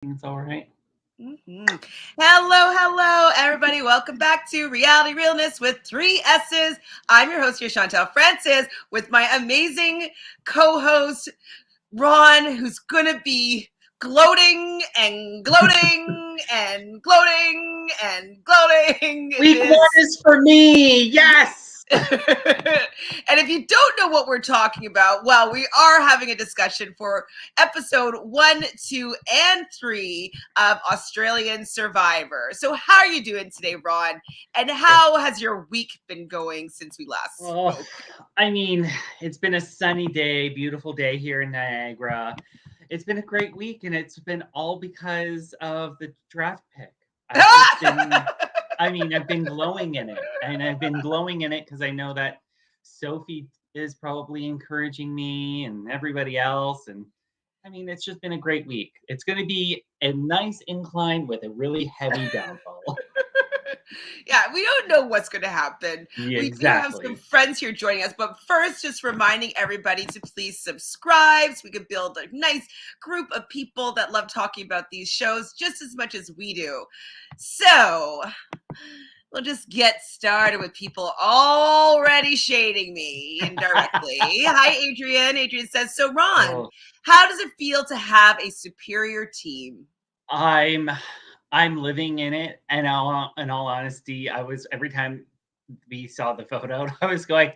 It's all right. Hello, everybody. Welcome back to Reality Realness with 3 S's. I'm your host here, Chantele Francis, with my amazing co-host, Ron, who's going to be gloating and gloating and gloating and gloating. Week one is for me. Yes. And if you don't know what we're talking about, well, we are having a discussion for episode 1, 2, and 3 of Australian Survivor. So how are you doing today, Ron? And how has your week been going since we last spoke? I mean, it's been a sunny day, beautiful day here in Niagara. It's been a great week, and it's been all because of the draft pick. I've been glowing in it, and I've been glowing in it because I know that Sophie is probably encouraging me and everybody else. And I mean, it's just been a great week. It's going to be a nice incline with a really heavy downfall. Yeah, we don't know what's going to happen. Yeah, we do have some friends here joining us, but first, just reminding everybody to please subscribe so we can build a nice group of people that love talking about these shows just as much as we do. So we'll just get started with people already shading me indirectly. Hi, Adrian. Adrian says, so Ron, how does it feel to have a superior team? I'm living in it, and in all honesty, I was every time we saw the photo, I was going,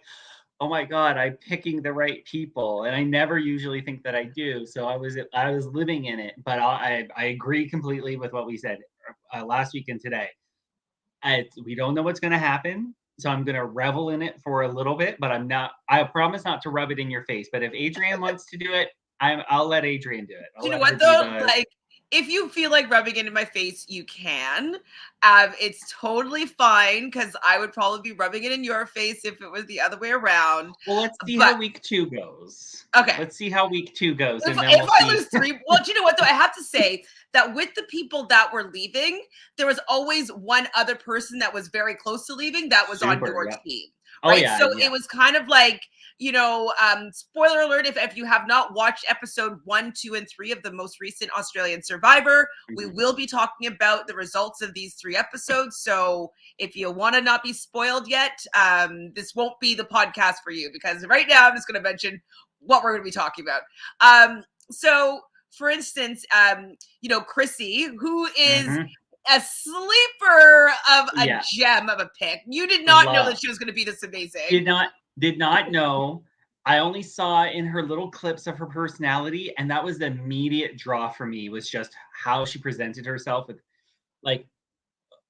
"Oh my God, I'm picking the right people," and I never usually think that I do. So I was living in it, but I agree completely with what we said last week and today. We don't know what's going to happen, so I'm going to revel in it for a little bit, but I'm not. I promise not to rub it in your face. But if Adrian wants to do it, I'll let Adrian do it. You know what though? Like, if you feel like rubbing it in my face, you can. It's totally fine because I would probably be rubbing it in your face if it was the other way around. Well, let's see how week 2 goes. Okay. Let's see how week 2 goes. If I lose 3, well, do you know what though? I have to say that with the people that were leaving, there was always one other person that was very close to leaving that was on your team. Right. It was kind of like, spoiler alert, if you have not watched episode 1, 2, and 3 of the most recent Australian Survivor, we will be talking about the results of these 3 episodes. So if you want to not be spoiled yet, this won't be the podcast for you, because right now I'm just going to mention what we're going to be talking about. So for instance, Chrissy, who is a sleeper of a gem of a pick. You did not know that she was going to be this amazing. Did not know. I only saw in her little clips of her personality, and that was the immediate draw for me, was just how she presented herself with like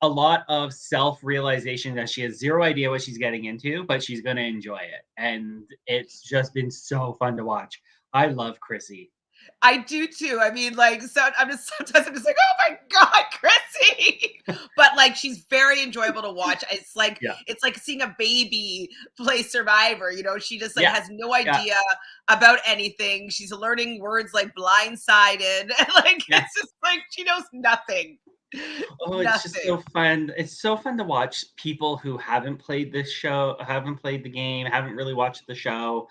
a lot of self-realization that she has zero idea what she's getting into, but she's going to enjoy it. And it's just been so fun to watch. I love Chrissy. I do too. I mean, sometimes I'm just like, oh my God, Chrissy. But like, she's very enjoyable to watch. It's like seeing a baby play Survivor. She just has no idea about anything. She's learning words like blindsided. It's just like she knows nothing. Oh, it's just so fun. It's so fun to watch people who haven't played this show, haven't played the game, haven't really watched the show,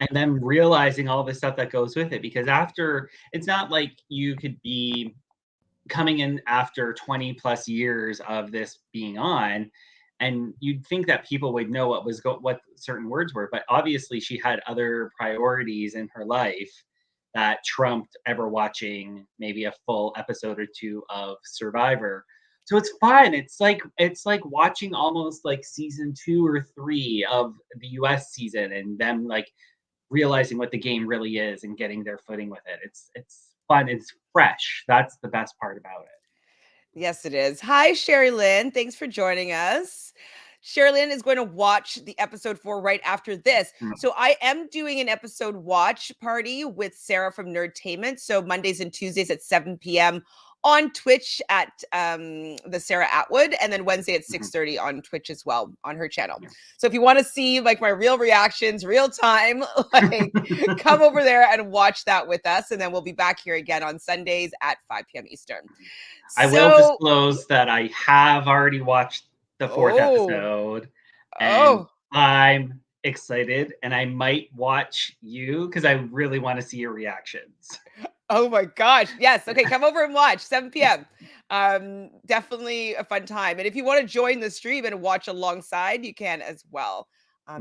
and then realizing all the stuff that goes with it. Because it's not like you could be coming in after 20 plus years of this being on, and you'd think that people would know what certain words were. But obviously she had other priorities in her life that trumped ever watching maybe a full episode or 2 of Survivor. So it's fun. It's like watching almost like season 2 or 3 of the US season, and them like realizing what the game really is and getting their footing with it. It's fun. It's fresh. That's the best part about it. Yes, it is. Hi, Sherry Lynn. Thanks for joining us. Sherilyn is going to watch the episode 4 right after this. So I am doing an episode watch party with Sarah from Nerdtainment. So Mondays and Tuesdays at 7 p.m. on Twitch at the Sarah Atwood, and then Wednesday at 6:30 on Twitch as well on her channel. So if you want to see like my real reactions, real time, like come over there and watch that with us. And then we'll be back here again on Sundays at 5 p.m. Eastern. I will disclose that I have already watched the 4th episode, and I'm excited, and I might watch you because I really want to see your reactions. Oh my gosh. Yes. Okay. Come over and watch 7 p.m. Definitely a fun time. And if you want to join the stream and watch alongside, you can as well.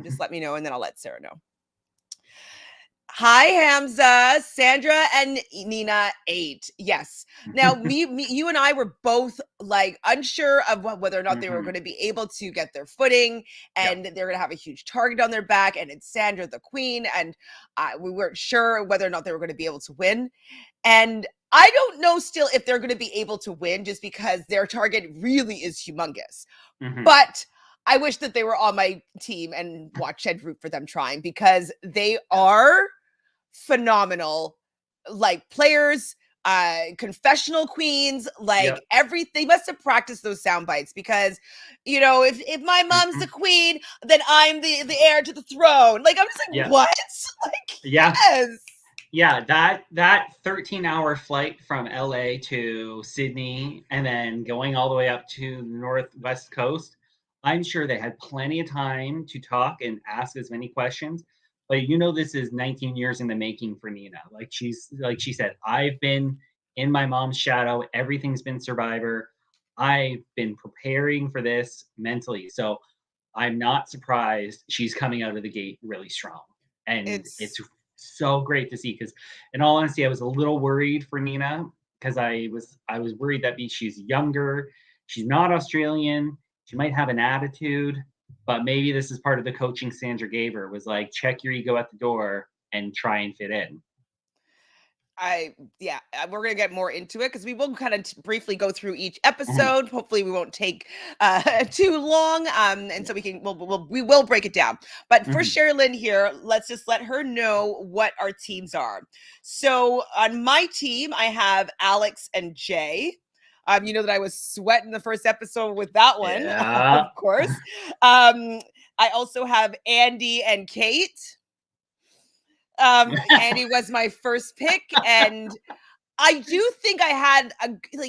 Just let me know and then I'll let Sarah know. Hi, Hamza, Sandra, and Nina 8. Yes. Now, you and I were both like unsure of whether or not they were going to be able to get their footing, and they're going to have a huge target on their back. And it's Sandra, the queen, and we weren't sure whether or not they were going to be able to win. And I don't know still if they're going to be able to win, just because their target really is humongous. But I wish that they were on my team and watch and root for them trying, because they are phenomenal, like players, confessional queens, like everything. They must have practiced those sound bites, because if my mom's the queen, then I'm the heir to the throne. Like, I'm just like, what? Like, yes. Yeah, that 13-hour flight from LA to Sydney and then going all the way up to the northwest coast, I'm sure they had plenty of time to talk and ask as many questions. But this is 19 years in the making for Nina. Like she said, I've been in my mom's shadow. Everything's been Survivor. I've been preparing for this mentally. So I'm not surprised she's coming out of the gate really strong. And it's so great to see, because in all honesty, I was a little worried for Nina, because I was worried that she's younger. She's not Australian. She might have an attitude. But maybe this is part of the coaching Sandra gave her, was like, check your ego at the door and try and fit in. We're going to get more into it, because we will kind of briefly go through each episode. Hopefully we won't take too long. And so we will break it down. But for Sherilyn here, let's just let her know what our teams are. So on my team, I have Alex and Jay. You know that I was sweating the first episode with that one, of course. I also have Andy and Kate. Andy was my first pick, and I do think I had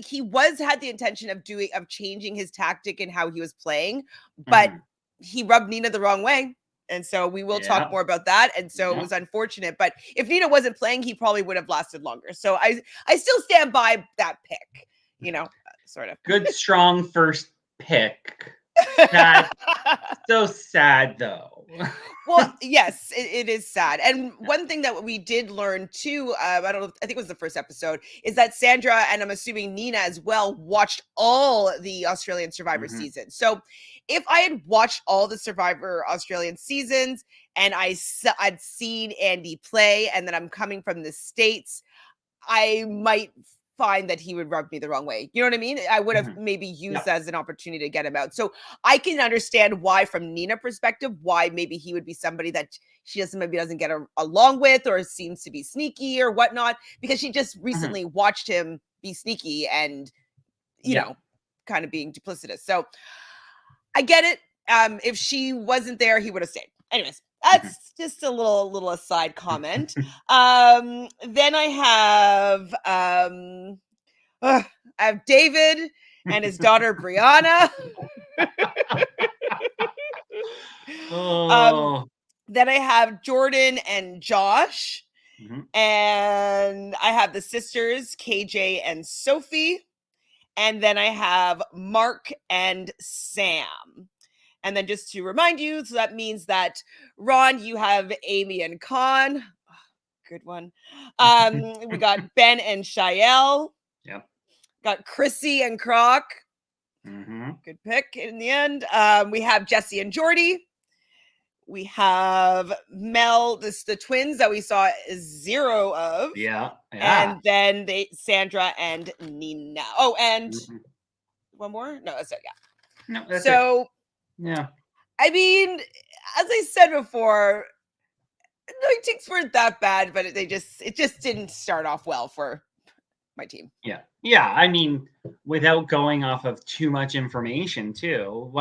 he had the intention of changing his tactic and how he was playing, but he rubbed Nina the wrong way. And so we will talk more about that. And so it was unfortunate, but if Nina wasn't playing, he probably would have lasted longer. So I still stand by that pick. Sort of. Good, strong first pick. So sad, though. Well, yes, it is sad. And one thing that we did learn too, I think it was the first episode, is that Sandra, and I'm assuming Nina as well, watched all the Australian Survivor seasons. So if I had watched all the Survivor Australian seasons and I'd seen Andy play, and then I'm coming from the States, I might find that he would rub me the wrong way. You know what I mean? I would have maybe used that as an opportunity to get him out. So I can understand why, from Nina's perspective, why maybe he would be somebody that she doesn't get along with, or seems to be sneaky or whatnot, because she just recently watched him be sneaky and, kind of being duplicitous. So I get it. If she wasn't there, he would have stayed. Anyways, that's just a little aside comment. Then I have David and his daughter Brianna. Then I have Jordan and Josh. And I have the sisters KJ and Sophie. And then I have Mark and Sam. And then just to remind you, so that means Ron, you have Amy and Con. Oh, good one. We got Ben and Shael. Yeah. Got Chrissy and Croc. Good pick in the end. We have Jesse and Jordy. We have Mel, the twins that we saw 0 of. Yeah. And then Sandra and Nina. Oh, and one more? No, that's it. Yeah. No, that's so. It. Yeah. I mean, as I said before, no takes weren't that bad, but it just didn't start off well for my team. Yeah. Yeah. I mean, without going off of too much information too,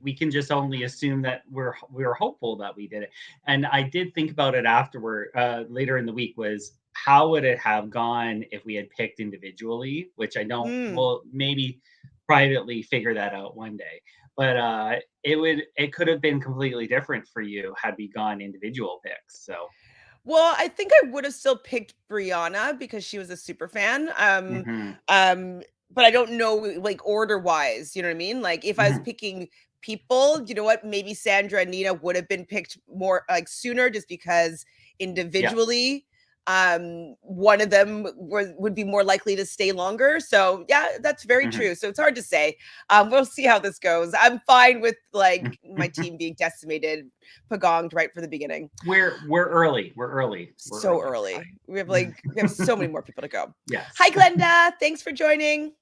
we can just only assume that we're hopeful that we did it. And I did think about it afterward, later in the week, was how would it have gone if we had picked individually, which I don't, we'll maybe privately figure that out one day. But it could have been completely different for you had we gone individual picks. So Well, I think I would have still picked Brianna because she was a super fan. But I don't know, like, order wise, you know what I mean? Like, if I was picking people, you know what? Maybe Sandra and Nina would have been picked more like sooner, just because individually, one of them would be more likely to stay longer. So yeah, that's very true. So it's hard to say. We'll see how this goes. I'm fine with like my team being decimated, pagonged right from the beginning. We're early. We're so early. We have so many more people to go. Yes. Hi, Glenda. Thanks for joining.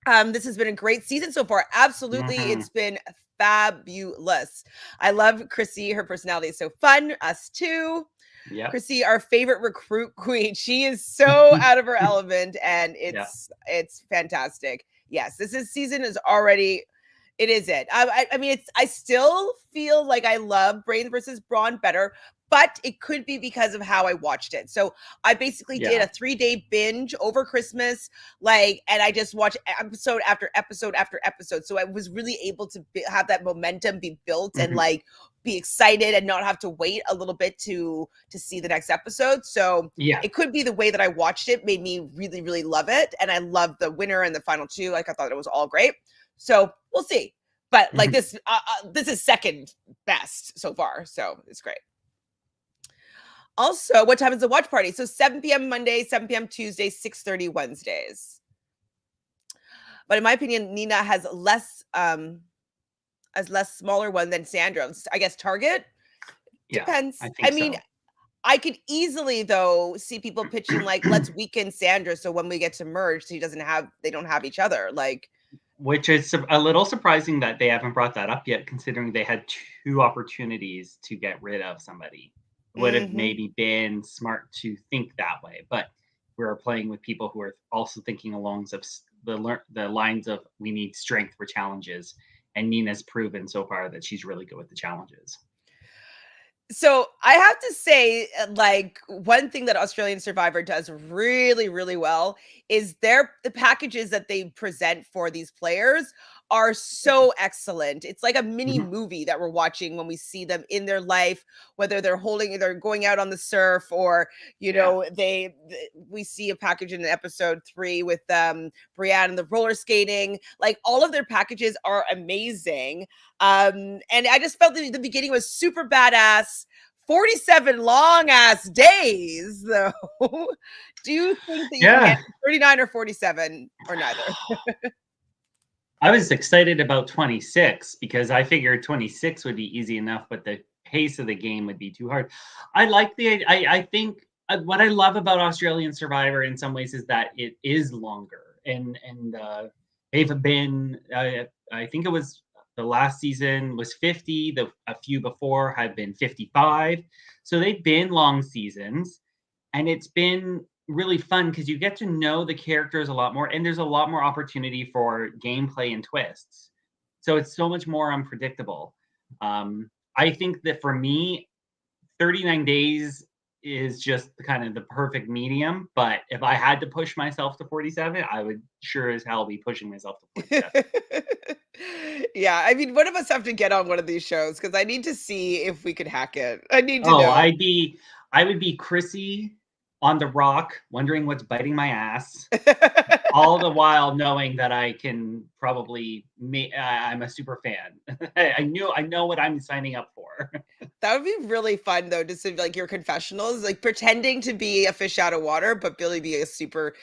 This has been a great season so far. Absolutely. It's been fabulous. I love Chrissy. Her personality is so fun. Us too. Yeah. Chrissy, our favorite recruit queen. She is so out of her element, and it's fantastic. Yes, season is already. It is it. I mean, I still feel like I love Brain versus Brawn better, but it could be because of how I watched it. So I basically did a 3-day binge over Christmas, and I just watched episode after episode after episode. So I was really able to have that momentum be built and be excited and not have to wait a little bit to see the next episode. So it could be the way that I watched it made me really, really love it. And I love the winner and the final two. Like, I thought it was all great. So we'll see. But like this is second best so far. So it's great. Also, what time is the watch party? So 7 p.m. Monday, 7 p.m. Tuesday, 6:30 Wednesdays. But in my opinion, Nina has less smaller one than Sandra. I guess Target depends. I mean, so. I could easily though see people pitching like, let's weaken Sandra so when we get to merge, they don't have each other. Like, which is a little surprising that they haven't brought that up yet, considering they had 2 opportunities to get rid of somebody. Would have maybe been smart to think that way, but we're playing with people who are also thinking along the lines of we need strength for challenges, and Nina's proven so far that she's really good with the challenges. So I have to say, like, one thing that Australian Survivor does really, really well is the packages that they present for these players are so excellent. It's like a mini movie that we're watching when we see them in their life, whether they're going out on the surf or, you know, we see a package in episode 3 with Brianna and the roller skating. Like, all of their packages are amazing. And I just felt that the beginning was super badass. 47 long ass days, though. Do you think that you can 39 or 47 or neither? I was excited about 26 because I figured 26 would be easy enough, but the pace of the game would be too hard. I think what I love about Australian Survivor in some ways is that it is longer, and they've been. I think it was the last season was 50. A few before had been 55. So they've been long seasons, and it's been really fun because you get to know the characters a lot more, and there's a lot more opportunity for gameplay and twists. So it's so much more unpredictable. I think that for me, 39 days is just kind of the perfect medium. But if I had to push myself to 47, I would sure as hell be pushing myself to 47. Yeah, I mean, one of us have to get on one of these shows because I need to see if we could hack it. I need to know. I would be Chrissy on the rock, wondering what's biting my ass, all the while knowing that I can probably. I'm a super fan. I know what I'm signing up for. That would be really fun, though, just to, like, your confessionals, like pretending to be a fish out of water, but really be a super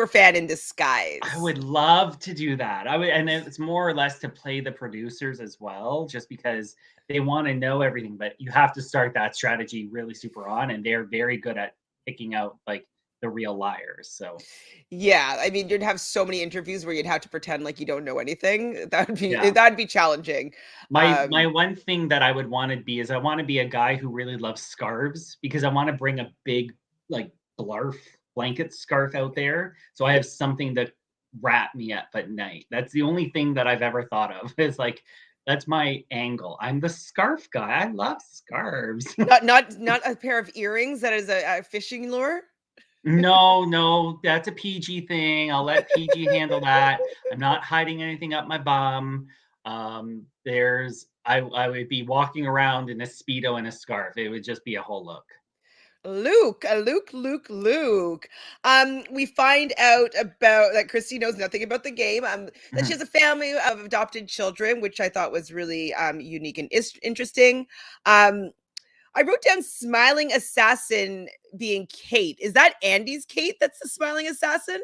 fan in disguise. I would love to do that. And it's more or less to play the producers as well, just because they want to know everything. But you have to start that strategy really super on, and they're very good at picking out like the real liars. So yeah, I mean, you'd have so many interviews where you'd have to pretend like you don't know anything. That'd be challenging. My one thing that I would want to be is I want to be a guy who really loves scarves, because I want to bring a big like blarf blanket scarf out there, so I have something to wrap me up at night. That's the only thing that I've ever thought of. Is like, that's my angle. I'm the scarf guy. I love scarves. not a pair of earrings that is a fishing lure. No, that's a PG thing. I'll let PG handle that. I'm not hiding anything up my bum. I would be walking around in a Speedo and a scarf. It would just be a whole look. Luke. We find out about that Christy knows nothing about the game. That she has a family of adopted children, which I thought was really unique and interesting. I wrote down smiling assassin being Kate. Is that Andy's Kate that's the smiling assassin?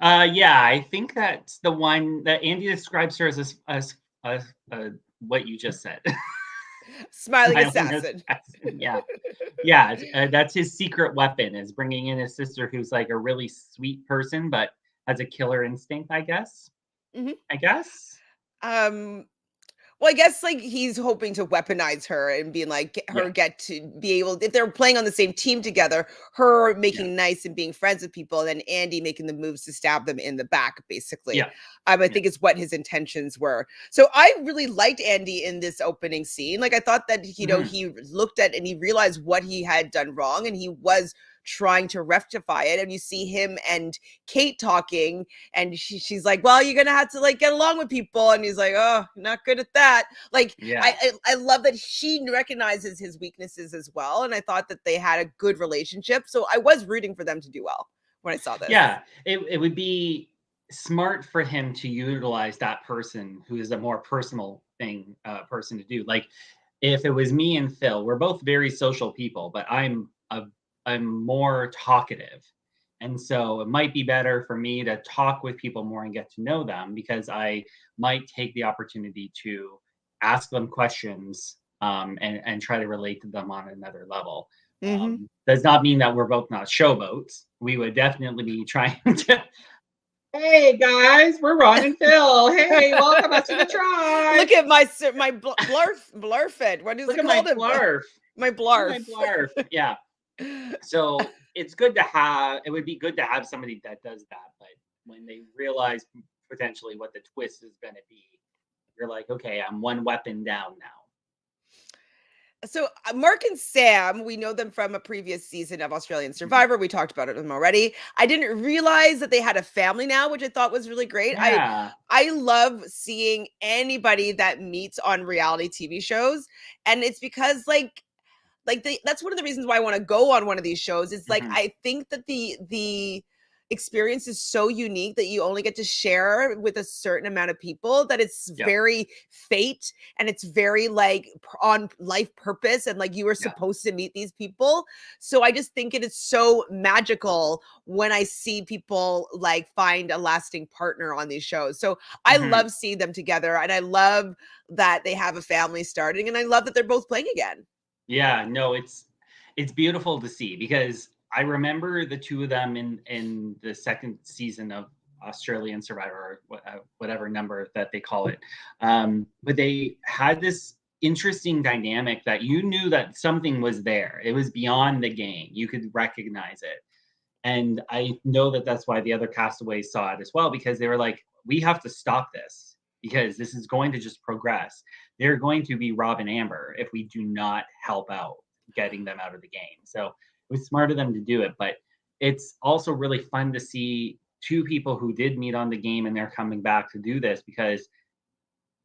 Yeah, I think that's the one that Andy describes her as what you just said. Smiling assassin. Yeah. Yeah, that's his secret weapon, is bringing in his sister, who's like a really sweet person, but has a killer instinct, I guess. I guess. Well, I guess like he's hoping to weaponize her and being like get to be able, if they're playing on the same team together, her making nice and being friends with people, and then Andy making the moves to stab them in the back, basically. I think is what his intentions were. So I really liked Andy in this opening scene. Like I thought that, you know, he looked at and he realized what he had done wrong, and he was trying to rectify it. And you see him and Kate talking, and she's like, well, you're gonna have to like get along with people, and he's like, oh, not good at that. Like I love that she recognizes his weaknesses as well, and I thought that they had a good relationship, so I was rooting for them to do well when I saw this. It would be smart for him to utilize that person who is a more personal person to do. Like if it was me and Phil, we're both very social people, but I'm more talkative. And so it might be better for me to talk with people more and get to know them, because I might take the opportunity to ask them questions and try to relate to them on another level. Does not mean that we're both not showboats. We would definitely be trying to, hey guys, we're Ron and Phil. Hey, welcome us to the tribe. Look at my blurfed. What is it called? Blarf. My blarf. My blarf. Yeah. So it's good to have, it would be good to have somebody that does that, but when they realize potentially what the twist is going to be, you're like, okay, I'm one weapon down now. So Mark and Sam, we know them from a previous season of Australian Survivor. We talked about it with them already. I didn't realize that they had a family now, which I thought was really great. I love seeing anybody that meets on reality TV shows, and it's because that's one of the reasons why I want to go on one of these shows. Is like I think that the experience is so unique that you only get to share with a certain amount of people, that it's very fate, and it's very like on life purpose, and like you were supposed to meet these people. So I just think it is so magical when I see people like find a lasting partner on these shows. So I love seeing them together, and I love that they have a family starting, and I love that they're both playing again. Yeah, no, it's beautiful to see, because I remember the two of them in the second season of Australian Survivor, or whatever number that they call it. But they had this interesting dynamic that you knew that something was there. It was beyond the game. You could recognize it. And I know that that's why the other castaways saw it as well, because they were like, we have to stop this, because this is going to just progress. They're going to be Rob and Amber if we do not help out getting them out of the game. So it was smart of them to do it, but it's also really fun to see two people who did meet on the game and they're coming back to do this, because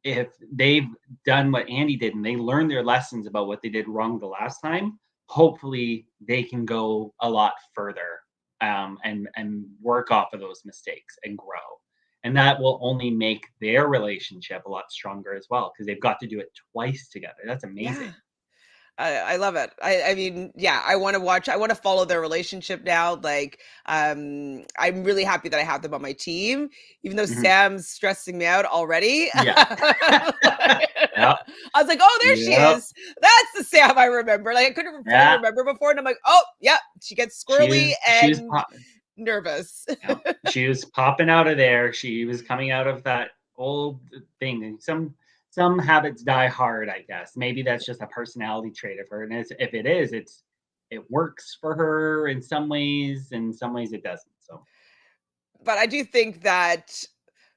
if they've done what Andy did and they learned their lessons about what they did wrong the last time, hopefully they can go a lot further and work off of those mistakes and grow. And that will only make their relationship a lot stronger as well, because they've got to do it twice together. That's amazing. Yeah. I love it. I mean, yeah, I want to follow their relationship now. Like, I'm really happy that I have them on my team, even though Sam's stressing me out already. I was like, oh, there she is. That's the Sam I remember. Like, I couldn't remember before. And I'm like, oh, yeah, she gets squirrely and nervous. She was popping out of there. She was coming out of that old thing. And some habits die hard, I guess. Maybe that's just a personality trait of her. And if it is, it works for her in some ways. In some ways it doesn't. So, but I do think that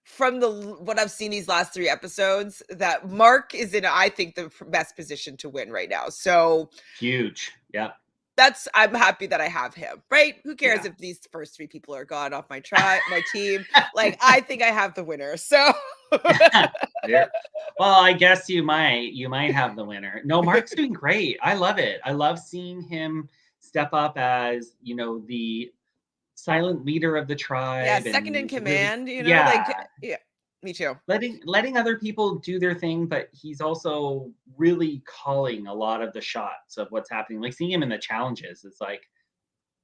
from what I've seen these last 3 episodes, that Mark is in, I think, the best position to win right now. So huge. Yeah. I'm happy that I have him, right? Who cares if these first 3 people are gone off my team? Like, I think I have the winner. So well, I guess you might have the winner. No, Mark's doing great. I love it. I love seeing him step up as, you know, the silent leader of the tribe. Yeah, second in command, really, you know, like, yeah, me too. letting other people do their thing, but he's also really calling a lot of the shots of what's happening. Like seeing him in the challenges, it's like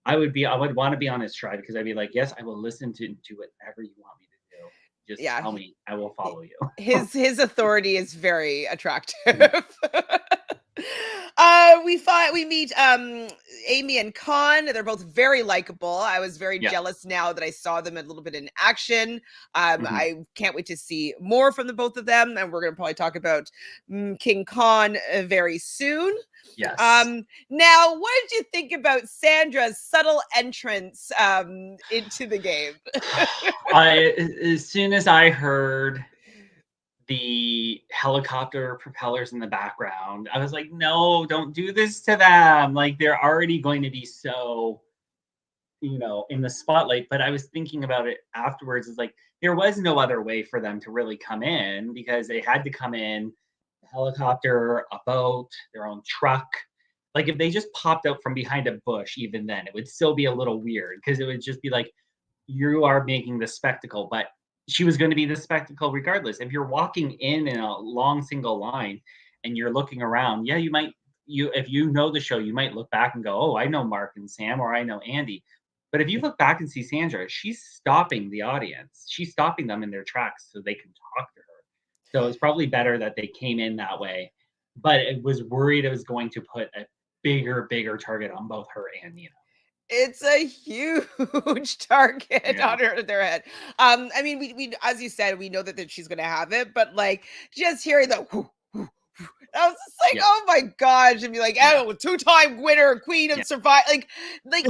I would want to be on his tribe because I'd be like, yes, I will listen to whatever you want me to do. Just Yeah, tell me, I will follow you. his authority is very attractive. Mm. We meet Amy and Con. They're both very likable. I was very jealous now that I saw them a little bit in action. I can't wait to see more from the both of them, and we're going to probably talk about King Con very soon. Yes. Now, what did you think about Sandra's subtle entrance into the game? As soon as I heard the helicopter propellers in the background, I was like, no, don't do this to them. Like they're already going to be so, you know, in the spotlight. But I was thinking about it afterwards. It's like there was no other way for them to really come in because they had to come in a helicopter, a boat, their own truck. Like if they just popped out from behind a bush, even then it would still be a little weird because it would just be like, you are making the spectacle. But she was going to be the spectacle regardless. If you're walking in a long single line and you're looking around, yeah, if you know the show, you might look back and go, oh, I know Mark and Sam, or I know Andy. But if you look back and see Sandra, she's stopping the audience. She's stopping them in their tracks so they can talk to her. So it's probably better that they came in that way. But it was worried it was going to put a bigger target on both her and Nina. It's a huge target on their head. I mean, we as you said, we know that she's gonna have it, but like just hearing the I was just like, oh my gosh, and be like, oh, two-time winner, queen of survive, like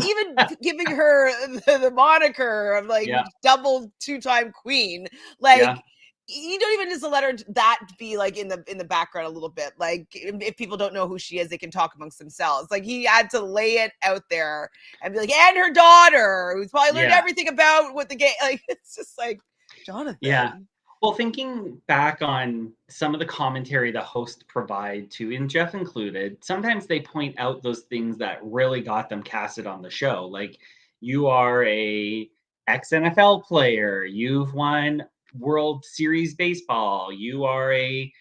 even giving her the moniker of like double two-time queen, like. You don't even just let her that be like in the background a little bit. Like if people don't know who she is, they can talk amongst themselves. Like he had to lay it out there and be like, and her daughter, who's probably learned everything about what the game. Like it's just like Jonathan. Yeah. Well, thinking back on some of the commentary the hosts provide too, and Jeff included, sometimes they point out those things that really got them casted on the show. Like you are a ex-NFL player, you've won World Series baseball, you are a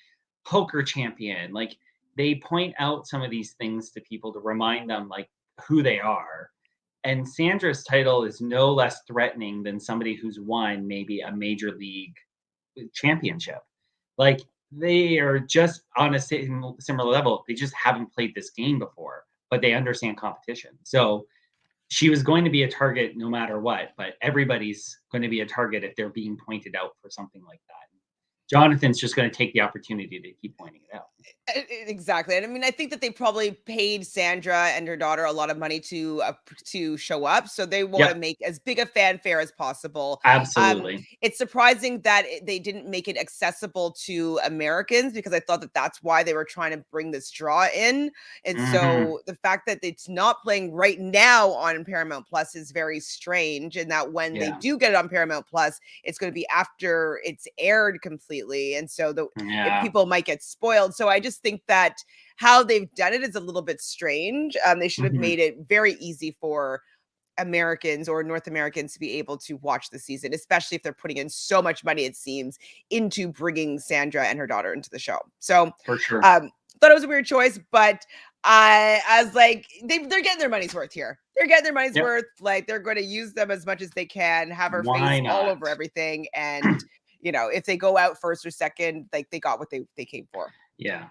poker champion. Like they point out some of these things to people to remind them like who they are. And Sandra's title is no less threatening than somebody who's won maybe a major league championship. Like they are just on a similar level. They just haven't played this game before, but they understand competition. So she was going to be a target no matter what, but everybody's going to be a target if they're being pointed out for something like that. Jonathan's just going to take the opportunity to keep pointing it out. Exactly. And I mean, I think that they probably paid Sandra and her daughter a lot of money to show up. So they want to make as big a fanfare as possible. Absolutely. It's surprising that they didn't make it accessible to Americans because I thought that that's why they were trying to bring this draw in. And so the fact that it's not playing right now on Paramount Plus is very strange. And that when they do get it on Paramount Plus, it's going to be after it's aired completely. And so people might get spoiled. So I just think that how they've done it is a little bit strange. They should have made it very easy for Americans or North Americans to be able to watch the season, especially if they're putting in so much money, it seems, into bringing Sandra and her daughter into the show. So for sure, thought it was a weird choice, but I was like, they're getting their money's worth here. They're getting their money's worth. Like they're going to use them as much as they can, have her face all over everything. And, you know, if they go out first or second, like they got what they came for. Yeah.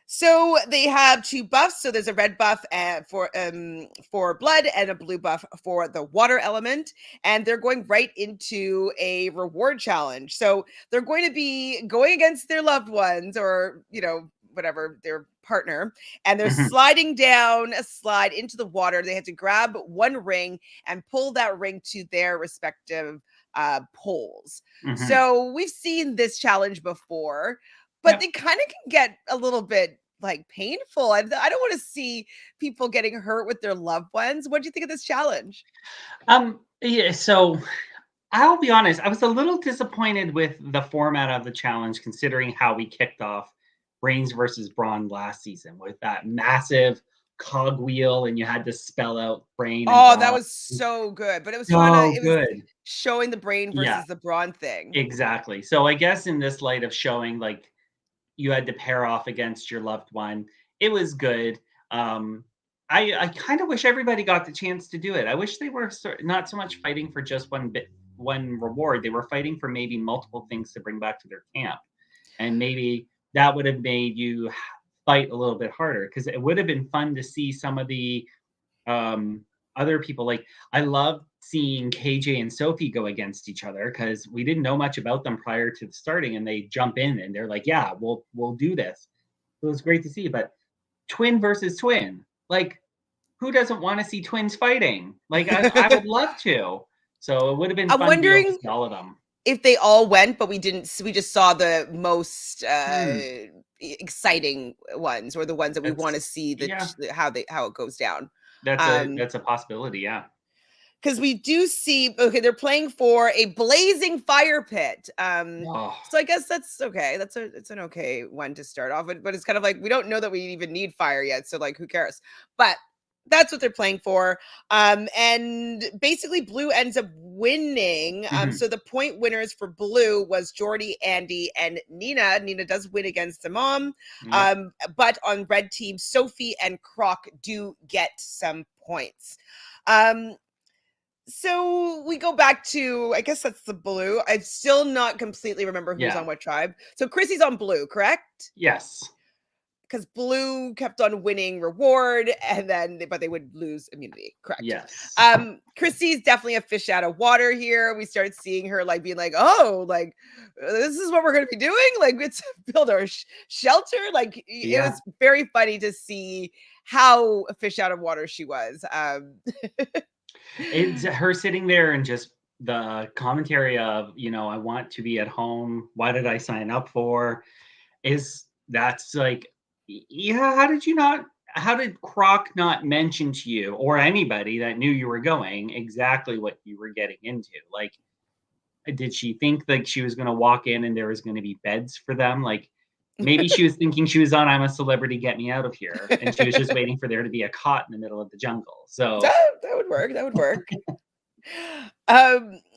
So they have two buffs. So there's a red buff for blood and a blue buff for the water element. And they're going right into a reward challenge. So they're going to be going against their loved ones or, you know, whatever, their partner. And they're sliding down a slide into the water. They have to grab one ring and pull that ring to their respective poles. So we've seen this challenge before. But they kind of can get a little bit like painful. I don't want to see people getting hurt with their loved ones. What do you think of this challenge? Yeah, so I'll be honest. I was a little disappointed with the format of the challenge, considering how we kicked off Brains versus Brawn last season with that massive cogwheel and you had to spell out brain. Oh, that was so good. But it was so it good. was showing the brain versus the brawn thing. Exactly. So I guess in this light of showing like you had to pair off against your loved one, it was good. I kind of wish everybody got the chance to do it. I wish they were not so much fighting for just one reward. They were fighting for maybe multiple things to bring back to their camp, and maybe that would have made you fight a little bit harder, because it would have been fun to see some of the other people. Like, I love seeing KJ and Sophie go against each other, because we didn't know much about them prior to the starting, and they jump in and they're like, yeah, we'll do this. It was great to see. But twin versus twin, like, who doesn't want to see twins fighting? Like, I would love to. So it would have been fun to be able to see all of them. If they all went, but we didn't. We just saw the most exciting ones, or the ones that we want to see how it goes down. That's a possibility, yeah. Because we do see, they're playing for a blazing fire pit. So I guess that's okay. It's an okay one to start off with, but it's kind of like, we don't know that we even need fire yet. So like, who cares? But that's what they're playing for. And basically Blue ends up winning. So the point winners for Blue was Jordy, Andy, and Nina. Nina does win against the mom. But on red team, Sophie and Croc do get some points. So we go back to, I guess that's the Blue. I still not completely remember who's on what tribe. So Chrissy's on Blue, correct? Yes. Because Blue kept on winning reward, and then but they would lose immunity. Correct. Yes. Chrissy's definitely a fish out of water here. We started seeing her like being like, oh, like this is what we're going to be doing. Like, let's build our shelter. Like, it was very funny to see how a fish out of water she was. It's her sitting there and just the commentary of, I want to be at home. Why did I sign up for? That's like, how did Croc not mention to you, or anybody that knew you were going, exactly what you were getting into? Like, did she think like she was going to walk in and there was going to be beds for them? Like, maybe she was thinking she was on I'm a Celebrity, Get Me Out of Here, and she was just waiting for there to be a cot in the middle of the jungle. So that would work. That would work.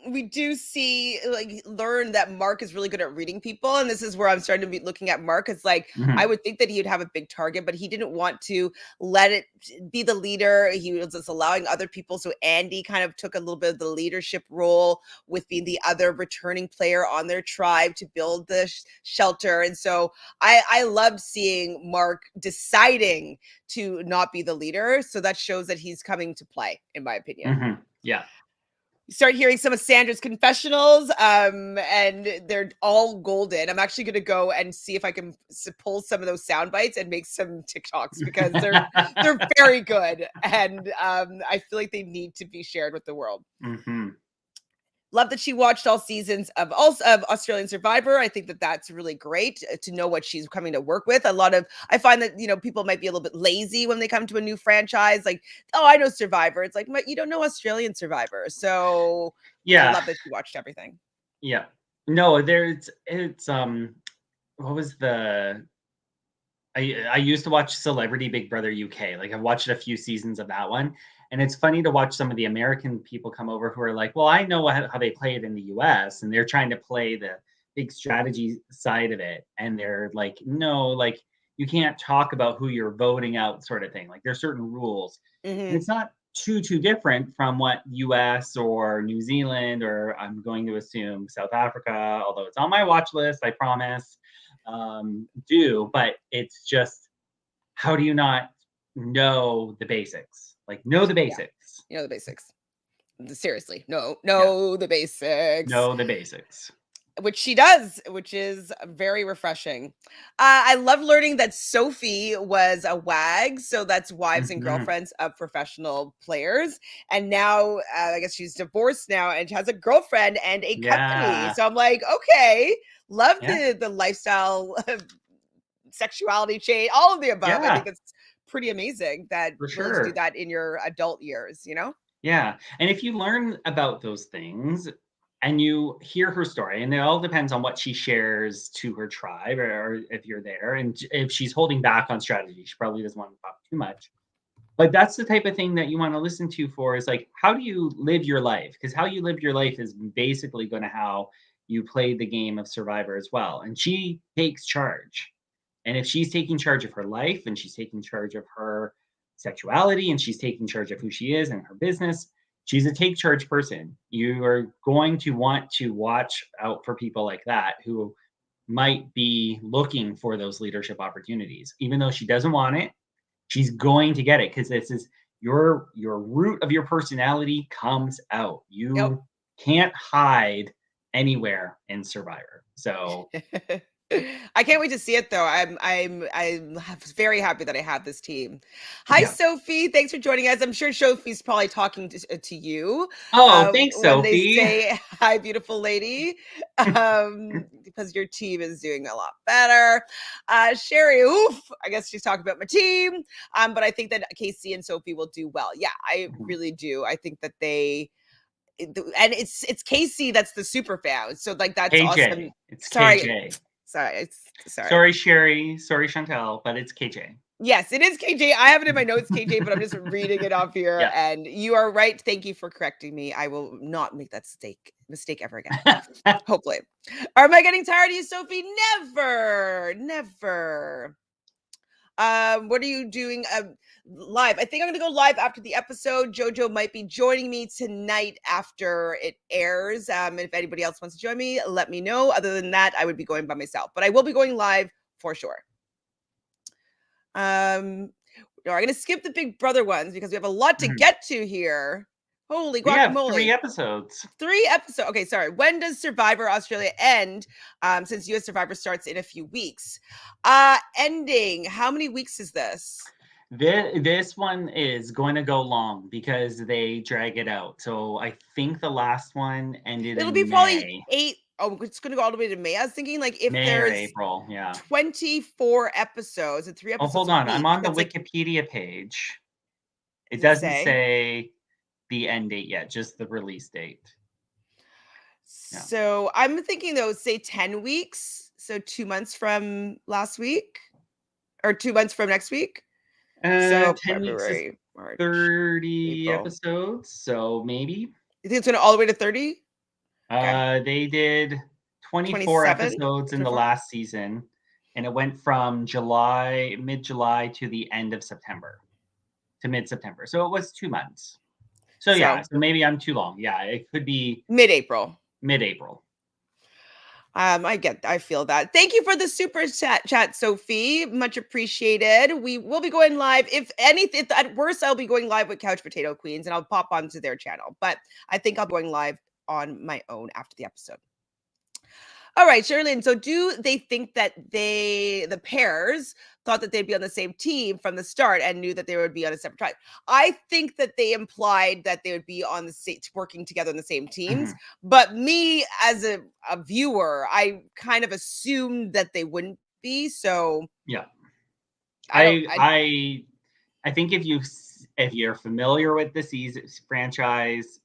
We do see, learn that Mark is really good at reading people, and this is where I'm starting to be looking at Mark. It's like, I would think that he would have a big target, but he didn't want to let it be the leader. He was just allowing other people. So Andy kind of took a little bit of the leadership role with being the other returning player on their tribe to build the shelter. And so I loved seeing Mark deciding to not be the leader. So that shows that he's coming to play, in my opinion. Yeah. You start hearing some of Sandra's confessionals, and they're all golden. I'm actually going to go and see if I can pull some of those sound bites and make some TikToks, because they're very good, and I feel like they need to be shared with the world. Love that she watched all seasons of Australian Survivor. I think that that's really great to know what she's coming to work with. I find that, people might be a little bit lazy when they come to a new franchise. Like, oh, I know Survivor. It's like, you don't know Australian Survivor. So I love that she watched everything. Yeah. No, it's what was I used to watch Celebrity Big Brother UK. Like, I've watched a few seasons of that one. And it's funny to watch some of the American people come over who are like, well, I know how they play it in the US, and they're trying to play the big strategy side of it. And they're like, no, like, you can't talk about who you're voting out, sort of thing. Like, there's certain rules. And it's not too different from what US or New Zealand, or I'm going to assume South Africa, although it's on my watch list, I promise, do. But it's just, how do you not know the basics? Like, know the basics. You know the basics. Seriously. The basics. Know the basics. Which she does, which is very refreshing. I love learning that Sophie was a WAG, so that's wives and girlfriends of professional players. And now, I guess she's divorced now and has a girlfriend and a company. So I'm like, okay, love the lifestyle, sexuality chain, all of the above. I think it's pretty amazing that girls do that in your adult years, Yeah. And if you learn about those things and you hear her story, and it all depends on what she shares to her tribe, or if you're there, and if she's holding back on strategy, she probably doesn't want to talk too much. But that's the type of thing that you want to listen to for is like, how do you live your life? Because how you live your life is basically going to how you play the game of Survivor as well. And she takes charge. And if she's taking charge of her life and she's taking charge of her sexuality and she's taking charge of who she is and her business, she's a take charge person. You are going to want to watch out for people like that who might be looking for those leadership opportunities. Even though she doesn't want it, she's going to get it because this is your root of your personality comes out. You can't hide anywhere in Survivor. So I can't wait to see it though. I'm very happy that I have this team. Hi, Sophie. Thanks for joining us. I'm sure Sophie's probably talking to you. Oh, thanks, when Sophie. They say hi, beautiful lady, because your team is doing a lot better. Sherry, oof. I guess she's talking about my team. But I think that Casey and Sophie will do well. Yeah, I really do. I think that and it's Casey that's the super fan. So like that's KJ. awesome. It's Sorry. KJ. Sorry. Sorry, Sherry. Sorry, Chantele, but it's KJ. Yes, it is KJ. I have it in my notes, KJ, but I'm just reading it off here. Yeah. And you are right. Thank you for correcting me. I will not make that mistake ever again. Hopefully. Or am I getting tired of you, Sophie? Never. What are you doing live? I think I'm going to go live after the episode. Jojo might be joining me tonight after it airs. If anybody else wants to join me, let me know. Other than that, I would be going by myself, but I will be going live for sure. I'm going to skip the Big Brother ones because we have a lot to get to here. Holy guacamole. We have 3 episodes. Okay, sorry. When does Survivor Australia end? Since US Survivor starts in a few weeks. Ending. How many weeks is this? This one is going to go long because they drag it out. So I think the last one ended It'll be May. Probably 8. Oh, it's going to go all the way to May. I was thinking like if May there's or April, 24 episodes and 3 episodes. Oh, hold on. I'm on the Wikipedia page. It doesn't say the end date yet, just the release date. Yeah. So I'm thinking though, say 10 weeks. So 2 months from last week or 2 months from next week. So 10 weeks is March, 30 April. Episodes. So maybe. You think it's going to all the way to 30? Okay. They did 24 episodes in the last season, and it went from mid-July to the end of September, to mid-September. So it was 2 months. So yeah, so maybe I'm too long. Yeah, it could be mid-April. I feel that. Thank you for the super chat, Sophie. Much appreciated. We will be going live. If at worst, I'll be going live with Couch Potato Queens and I'll pop onto their channel. But I think I'll be going live on my own after the episode. All right, Sherilyn. So do they think that the pairs thought that they'd be on the same team from the start and knew that they would be on a separate tribe? I think that they implied that they would be on the working together on the same teams. But me as a viewer, I kind of assumed that they wouldn't be. So yeah, I think if you're familiar with the season franchise,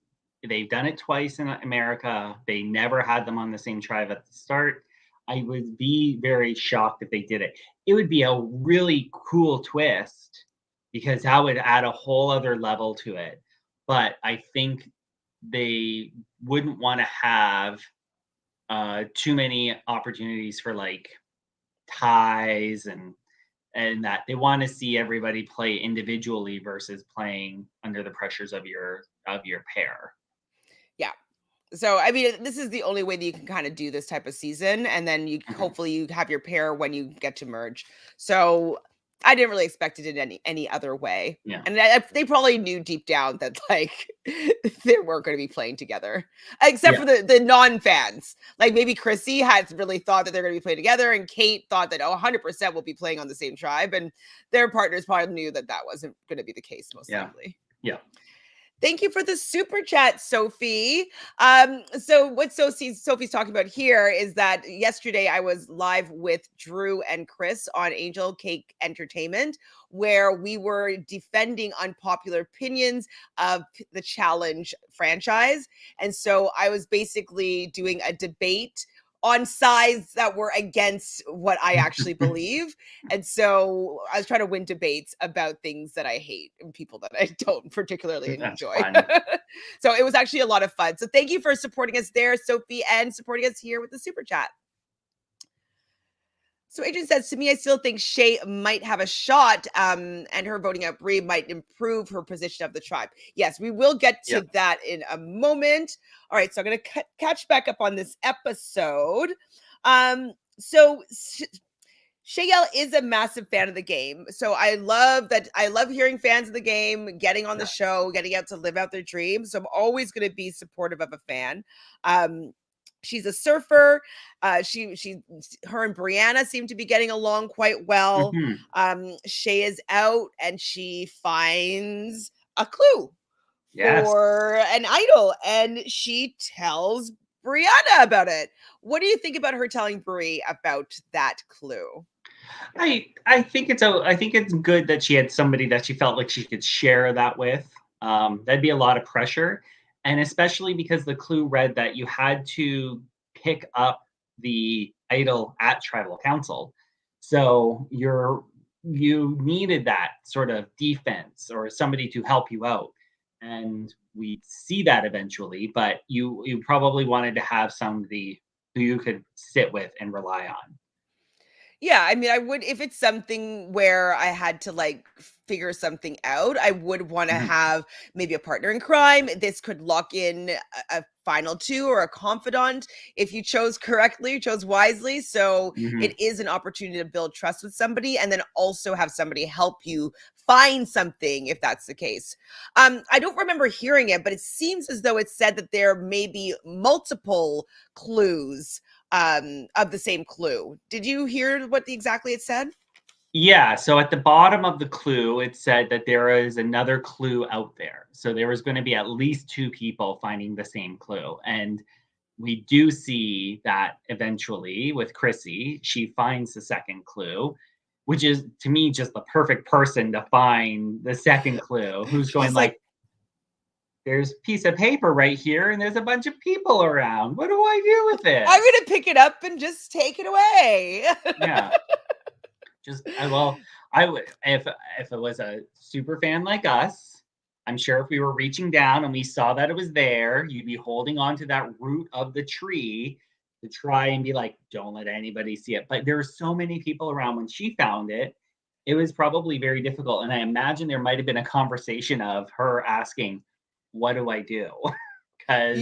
they've done it twice in America. They never had them on the same tribe at the start. I would be very shocked if they did it. It would be a really cool twist because that would add a whole other level to it. But I think they wouldn't want to have too many opportunities for like ties and that. They want to see everybody play individually versus playing under the pressures of your pair. Yeah. So, I mean, this is the only way that you can kind of do this type of season. And then hopefully you have your pair when you get to merge. So I didn't really expect it in any other way. Yeah. And they probably knew deep down that like they weren't going to be playing together, except for the non-fans. Like maybe Chrissy had really thought that they're going to be playing together. And Kate thought that, 100% will be playing on the same tribe. And their partners probably knew that wasn't going to be the case most likely. Yeah. Thank you for the super chat, Sophie. So what Sophie's talking about here is that yesterday I was live with Drew and Chris on Angel Cake Entertainment, where we were defending unpopular opinions of the Challenge franchise. And so I was basically doing a debate on sides that were against what I actually believe. And so I was trying to win debates about things that I hate and people that I don't particularly enjoy. So it was actually a lot of fun. So thank you for supporting us there, Sophie, and supporting us here with the super chat. So Adrian says, to me, I still think Shay might have a shot, and her voting out Brie might improve her position of the tribe. Yes, we will get to that in a moment. All right, so I'm going to catch back up on this episode. So Shayel is a massive fan of the game. So I love that. I love hearing fans of the game getting on the show, getting out to live out their dreams. So I'm always going to be supportive of a fan. She's a surfer. Her and Brianna seem to be getting along quite well. Shay is out and she finds a clue for an idol, and she tells Brianna about it. What do you think about her telling Brie about that clue? I think it's good that she had somebody that she felt like she could share that with. That'd be a lot of pressure. And especially because the clue read that you had to pick up the idol at tribal council. So you needed that sort of defense or somebody to help you out. And we see that eventually, but you probably wanted to have somebody who you could sit with and rely on. Yeah, I mean, I would, if it's something where I had to like figure something out, I would want to have maybe a partner in crime. This could lock in a final two or a confidant if you chose correctly, chose wisely. So it is an opportunity to build trust with somebody and then also have somebody help you find something if that's the case. I don't remember hearing it, but it seems as though it said that there may be multiple clues of the same clue. Did you hear what exactly it said? Yeah, so at the bottom of the clue, it said that there is another clue out there. So there was going to be at least 2 people finding the same clue. And we do see that eventually with Chrissy, she finds the second clue, which is to me just the perfect person to find the second clue. Who's going like, there's a piece of paper right here and there's a bunch of people around. What do I do with it? I'm going to pick it up and just take it away. Yeah. I would, if it was a super fan like us, I'm sure if we were reaching down and we saw that it was there, you'd be holding on to that root of the tree to try and be like, don't let anybody see it. But there were so many people around when she found it. It was probably very difficult. And I imagine there might have been a conversation of her asking, what do I do? Because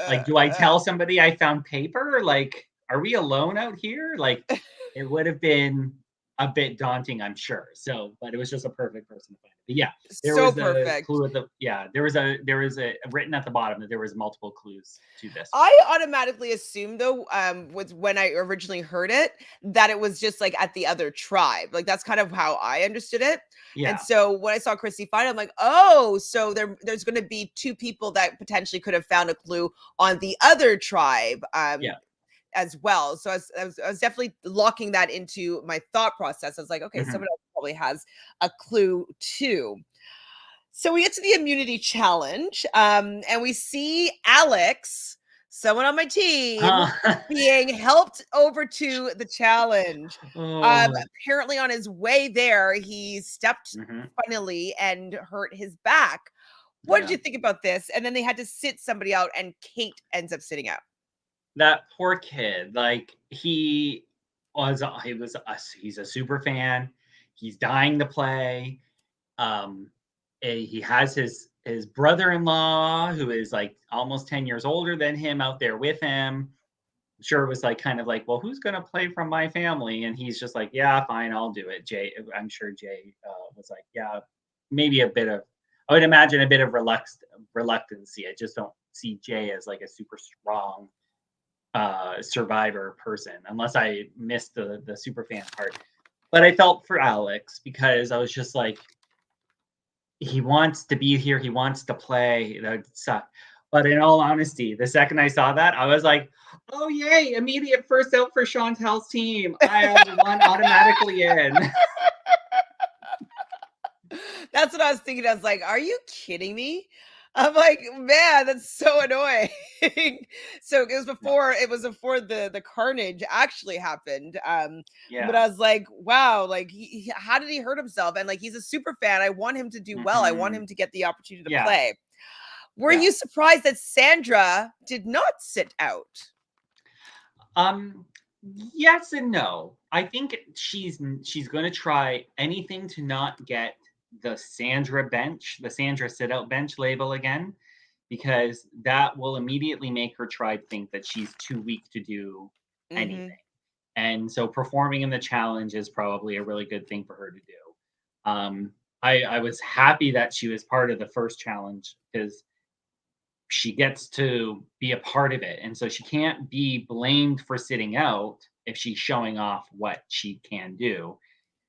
like, do I tell somebody I found paper? Like, are we alone out here? Like, it would have been a bit daunting, I'm sure. So, but it was just a perfect person to find it. But yeah, there was a clue at there was a written at the bottom that there was multiple clues to this. I automatically assumed though, with when I originally heard it, that it was just like at the other tribe. Like that's kind of how I understood it. Yeah. And so when I saw Chrissy find it, I'm like, oh, so there's going to be 2 people that potentially could have found a clue on the other tribe. As well. So I was definitely locking that into my thought process. I was like, okay, someone else probably has a clue too. So we get to the immunity challenge, and we see Alex, someone on my team, being helped over to the challenge. Apparently on his way there, he stepped funnily and hurt his back. What did you think about this? And then they had to sit somebody out, and Kate ends up sitting out. That poor kid, like he's a super fan. He's dying to play. He has his brother-in-law who is like almost 10 years older than him out there with him. I'm sure it was like kind of like, well, who's going to play from my family? And he's just like, yeah, fine, I'll do it. I'm sure Jay was like, yeah, maybe I would imagine a bit of reluctancy. I just don't see Jay as like a super strong Survivor person, unless I missed the super fan part. But I felt for Alex because I was just like, he wants to be here, he wants to play. That would suck. But in all honesty, the second I saw that, I was like, oh yay, immediate first out for Chantele's team. I have one automatically in. That's what I was thinking. I was like, are you kidding me? I'm like, man, that's so annoying. So it was before the carnage actually happened. But I was like, wow, like how did he hurt himself? And like he's a super fan. I want him to do well. I want him to get the opportunity to play. Were you surprised that Sandra did not sit out? Yes and no. I think she's going to try anything to not get the Sandra sit out bench label again, because that will immediately make her tribe think that she's too weak to do anything. And so performing in the challenge is probably a really good thing for her to do. I was happy that she was part of the first challenge because she gets to be a part of it. And so she can't be blamed for sitting out if she's showing off what she can do.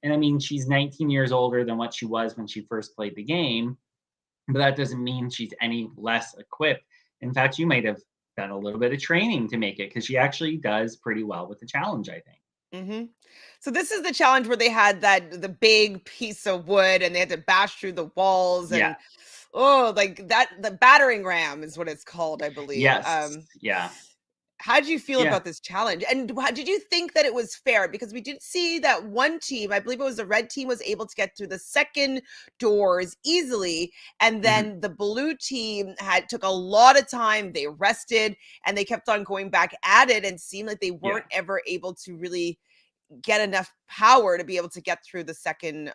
And I mean, she's 19 years older than what she was when she first played the game, but that doesn't mean she's any less equipped. In fact, you might have done a little bit of training to make it, because she actually does pretty well with the challenge, I think. So this is the challenge where they had the big piece of wood and they had to bash through the walls and like that, the battering ram is what it's called, I believe. Yes. How did you feel about this challenge? And did you think that it was fair? Because we did see that one team, I believe it was the red team, was able to get through the second doors easily. And then the blue team took a lot of time. They rested and they kept on going back at it and seemed like they weren't ever able to really get enough power to be able to get through the second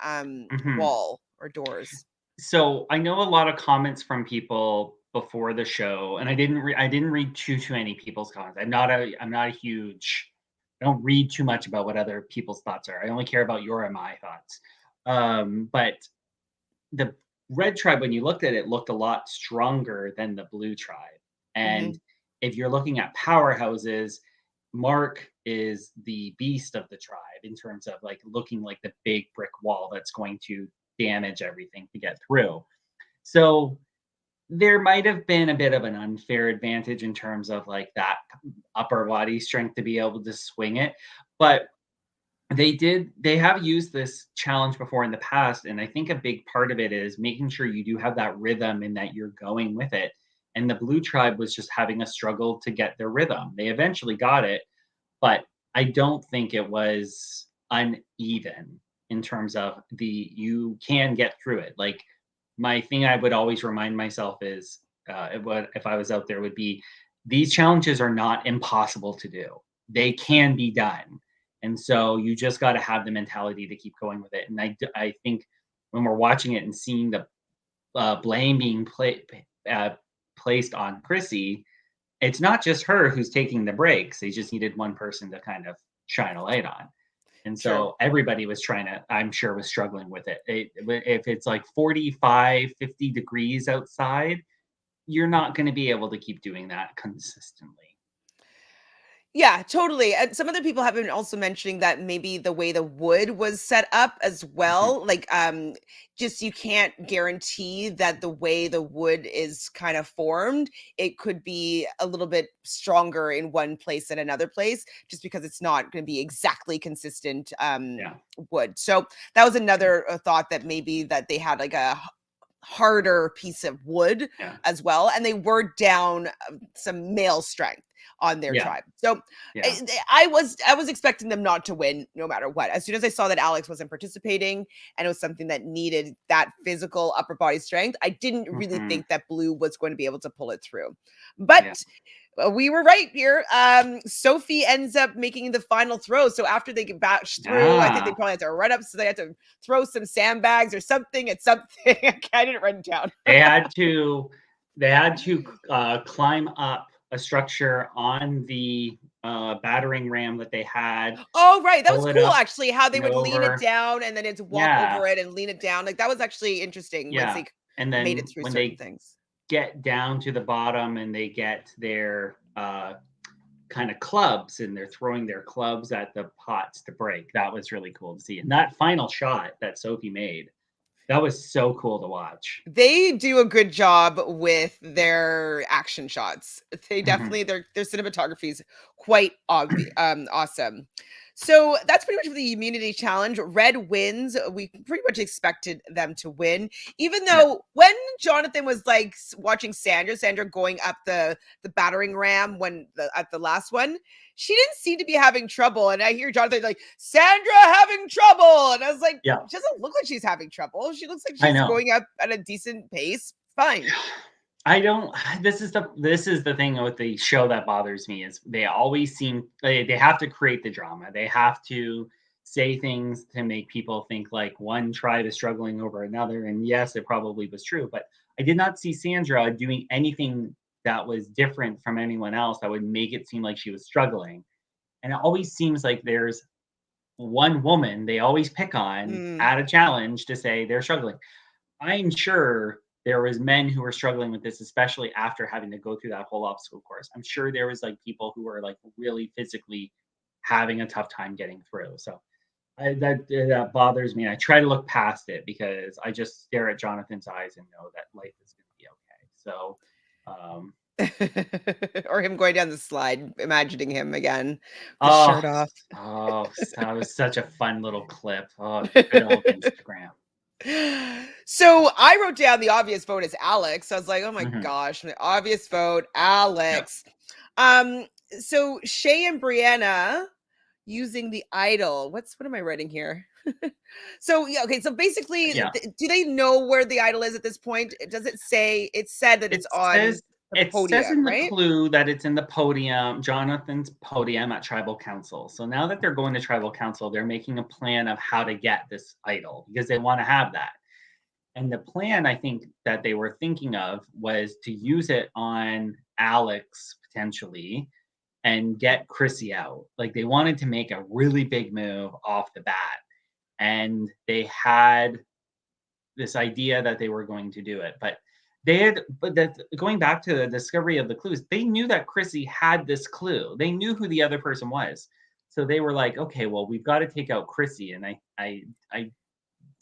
wall or doors. So I know a lot of comments from people before the show, and I didn't read too many people's comments. I'm not a huge, I don't read too much about what other people's thoughts are. I only care about your and my thoughts. But the red tribe, when you looked at it, looked a lot stronger than the blue tribe. And if you're looking at powerhouses, Mark is the beast of the tribe in terms of like looking like the big brick wall that's going to damage everything to get through. So there might have been a bit of an unfair advantage in terms of like that upper body strength to be able to swing it. But they have used this challenge before in the past. And I think a big part of it is making sure you do have that rhythm and that you're going with it. And the blue tribe was just having a struggle to get their rhythm. They eventually got it, but I don't think it was uneven in terms of you can get through it. Like, my thing I would always remind myself is, if I was out there, would be, these challenges are not impossible to do. They can be done. And so you just got to have the mentality to keep going with it. And I think when we're watching it and seeing the blame being placed on Chrissy, it's not just her who's taking the breaks. They just needed one person to kind of shine a light on. And so everybody was I'm sure was struggling with it. If it's like 45, 50 degrees outside, you're not going to be able to keep doing that consistently. Yeah, totally. And some other people have been also mentioning that maybe the way the wood was set up as well, like just you can't guarantee that the way the wood is kind of formed, it could be a little bit stronger in one place than another place, just because it's not going to be exactly consistent wood. So that was another thought, that maybe that they had like a harder piece of wood as well, and they were down some male strength on their tribe. So I was expecting them not to win no matter what. As soon as I saw that Alex wasn't participating and it was something that needed that physical upper body strength, I didn't really think that blue was going to be able to pull it through. But we were right here. Sophie ends up making the final throw. So after they get bashed through, I think they probably had to run up. So they had to throw some sandbags or something at something. I didn't run down. They had to climb up a structure on the battering ram that they had. Oh, right. That was cool, actually, how they would lean it down and then it's walk over it and lean it down. Like, that was actually interesting. Yeah. Once they and then made it through when certain they things. Get down to the bottom and they get their kind of clubs, and they're throwing their clubs at the pots to break. That was really cool to see. And that final shot that Sophie made, that was so cool to watch. They do a good job with their action shots. They definitely, their cinematography is quite awesome. So that's pretty much the immunity challenge. Red wins. We pretty much expected them to win, even though when Jonathan was like watching Sandra going up the battering ram at the last one, she didn't seem to be having trouble. And I hear Jonathan like, Sandra having trouble. And I was like, she doesn't look like she's having trouble. She looks like she's going up at a decent pace. Fine. I don't. This is the thing with the show that bothers me is they always seem they have to create the drama. They have to say things to make people think like one tribe is struggling over another. And yes, it probably was true, but I did not see Sandra doing anything that was different from anyone else that would make it seem like she was struggling. And it always seems like there's one woman they always pick on at a challenge to say they're struggling. I'm sure there was men who were struggling with this, especially after having to go through that whole obstacle course. I'm sure there was like people who were like really physically having a tough time getting through. So that bothers me. I try to look past it because I just stare at Jonathan's eyes and know that life is going to be okay. So, or him going down the slide, imagining him again, with shirt off. That was such a fun little clip. Oh, good old Instagram. So I wrote down the obvious vote is Alex. I was like, oh my gosh, the obvious vote, Alex. So Shay and Brianna using the idol. What am I writing here? So basically, do they know where the idol is at this point? Does it say? It said that it's on the podium, says in right? the clue that it's in the podium, Jonathan's podium at Tribal Council. So now that they're going to Tribal Council, they're making a plan of how to get this idol because they want to have that. And the plan I think that they were thinking of was to use it on Alex potentially and get Chrissy out. Like they wanted to make a really big move off the bat. And they had this idea that they were going to do it. But going back to the discovery of the clues, they knew that Chrissy had this clue. They knew who the other person was. So they were like, okay, well, we've got to take out Chrissy. And I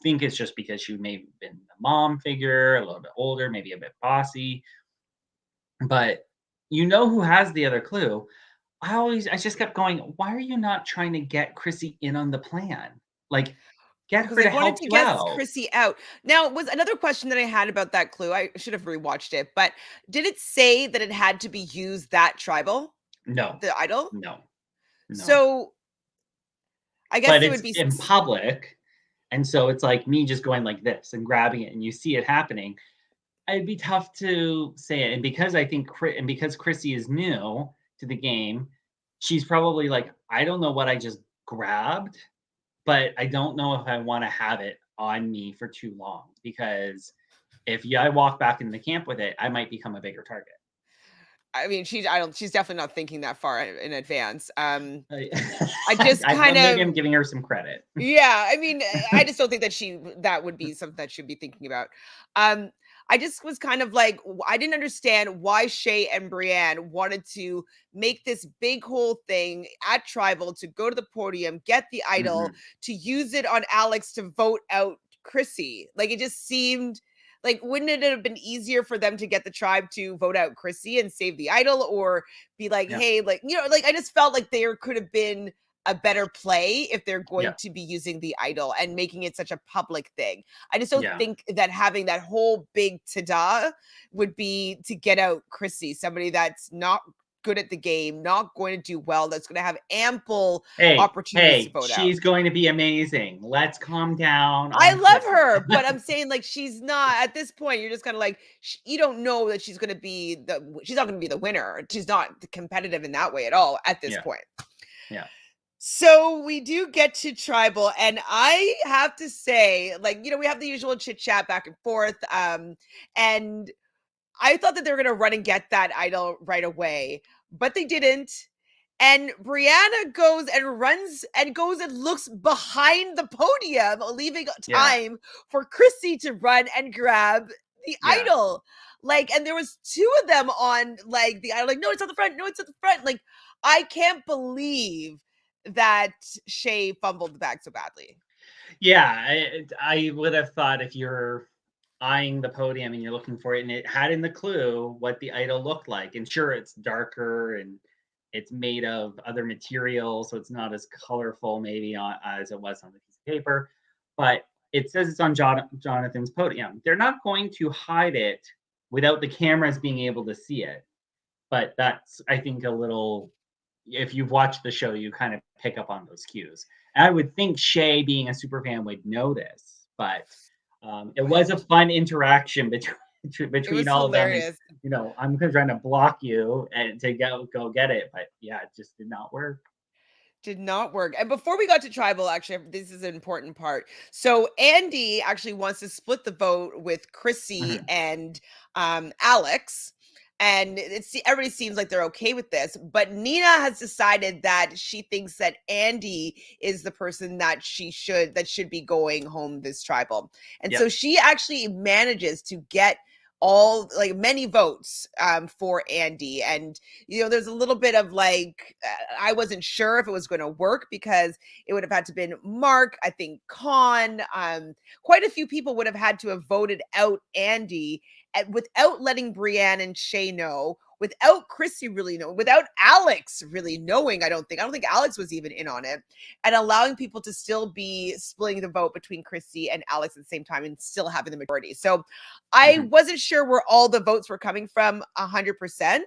think it's just because she may have been the mom figure, a little bit older, maybe a bit bossy. But you know who has the other clue. I just kept going, why are you not trying to get Chrissy in on the plan? Like, get her to help you out. Chrissy out. Now, was another question that I had about that clue. I should have rewatched it, but did it say that it had to be used that tribal? No. The idol? No. So I guess it would be in public. And so it's like me just going like this and grabbing it and you see it happening. It'd be tough to say it. And because because Chrissy is new to the game, she's probably like, I don't know what I just grabbed, but I don't know if I want to have it on me for too long because if I walk back into the camp with it, I might become a bigger target. I mean, she's definitely not thinking that far in advance. I just maybe I'm giving her some credit. Yeah, I mean, I just don't think that would be something that she'd be thinking about. I just was kind of like, I didn't understand why Shay and Brianne wanted to make this big whole thing at Tribal to go to the podium, get the idol, to use it on Alex to vote out Chrissy. Like, it just seemed like, wouldn't it have been easier for them to get the tribe to vote out Chrissy and save the idol, or be like, hey, like, like I just felt like there could have been a better play if they're going to be using the idol and making it such a public thing. I just don't think that having that whole big ta-da would be to get out Chrissy, somebody that's not good at the game, not going to do well, that's going to have ample opportunities to vote out. She's going to be amazing. Let's calm down. I love her, but I'm saying like she's not at this point. You're just kind of like you don't know that she's going to be she's not going to be the winner. She's not competitive in that way at all at this point. Yeah. So we do get to Tribal, and I have to say, like, we have the usual chit chat back and forth. And I thought that they were going to run and get that idol right away, but they didn't. And Brianna goes and looks behind the podium, leaving time for Chrissy to run and grab the idol. Like, and there was two of them on like the idol, like, no, it's at the front. No, it's at the front. Like, I can't believe that Shay fumbled the bag so badly. Yeah, I would have thought if you're eyeing the podium and you're looking for it and it had in the clue what the idol looked like, and sure, it's darker and it's made of other material, so it's not as colorful maybe as it was on the piece of paper. But it says it's on Jonathan's podium. They're not going to hide it without the cameras being able to see it. But that's, I think, a little, if you've watched the show, you kind of pick up on those cues. And I would think Shay, being a super fan, would know this, but it was a fun interaction between all hilarious. of them. And, I'm trying to block you and to go get it, but yeah, it just did not work. Did not work. And before we got to tribal, actually, this is an important part. So Andy actually wants to split the vote with Chrissy and Alex. And everybody seems like they're okay with this, but Nina has decided that she thinks that Andy is the person that should be going home this tribal. And so she actually manages to get many votes for Andy. And there's a little bit of I wasn't sure if it was going to work, because it would have had to been Mark, I think Con, quite a few people would have had to have voted out Andy without letting Brianna and Shay know, without Chrissy really knowing, without Alex really knowing. I don't think Alex was even in on it, and allowing people to still be splitting the vote between Chrissy and Alex at the same time and still having the majority. So I wasn't sure where all the votes were coming from 100%.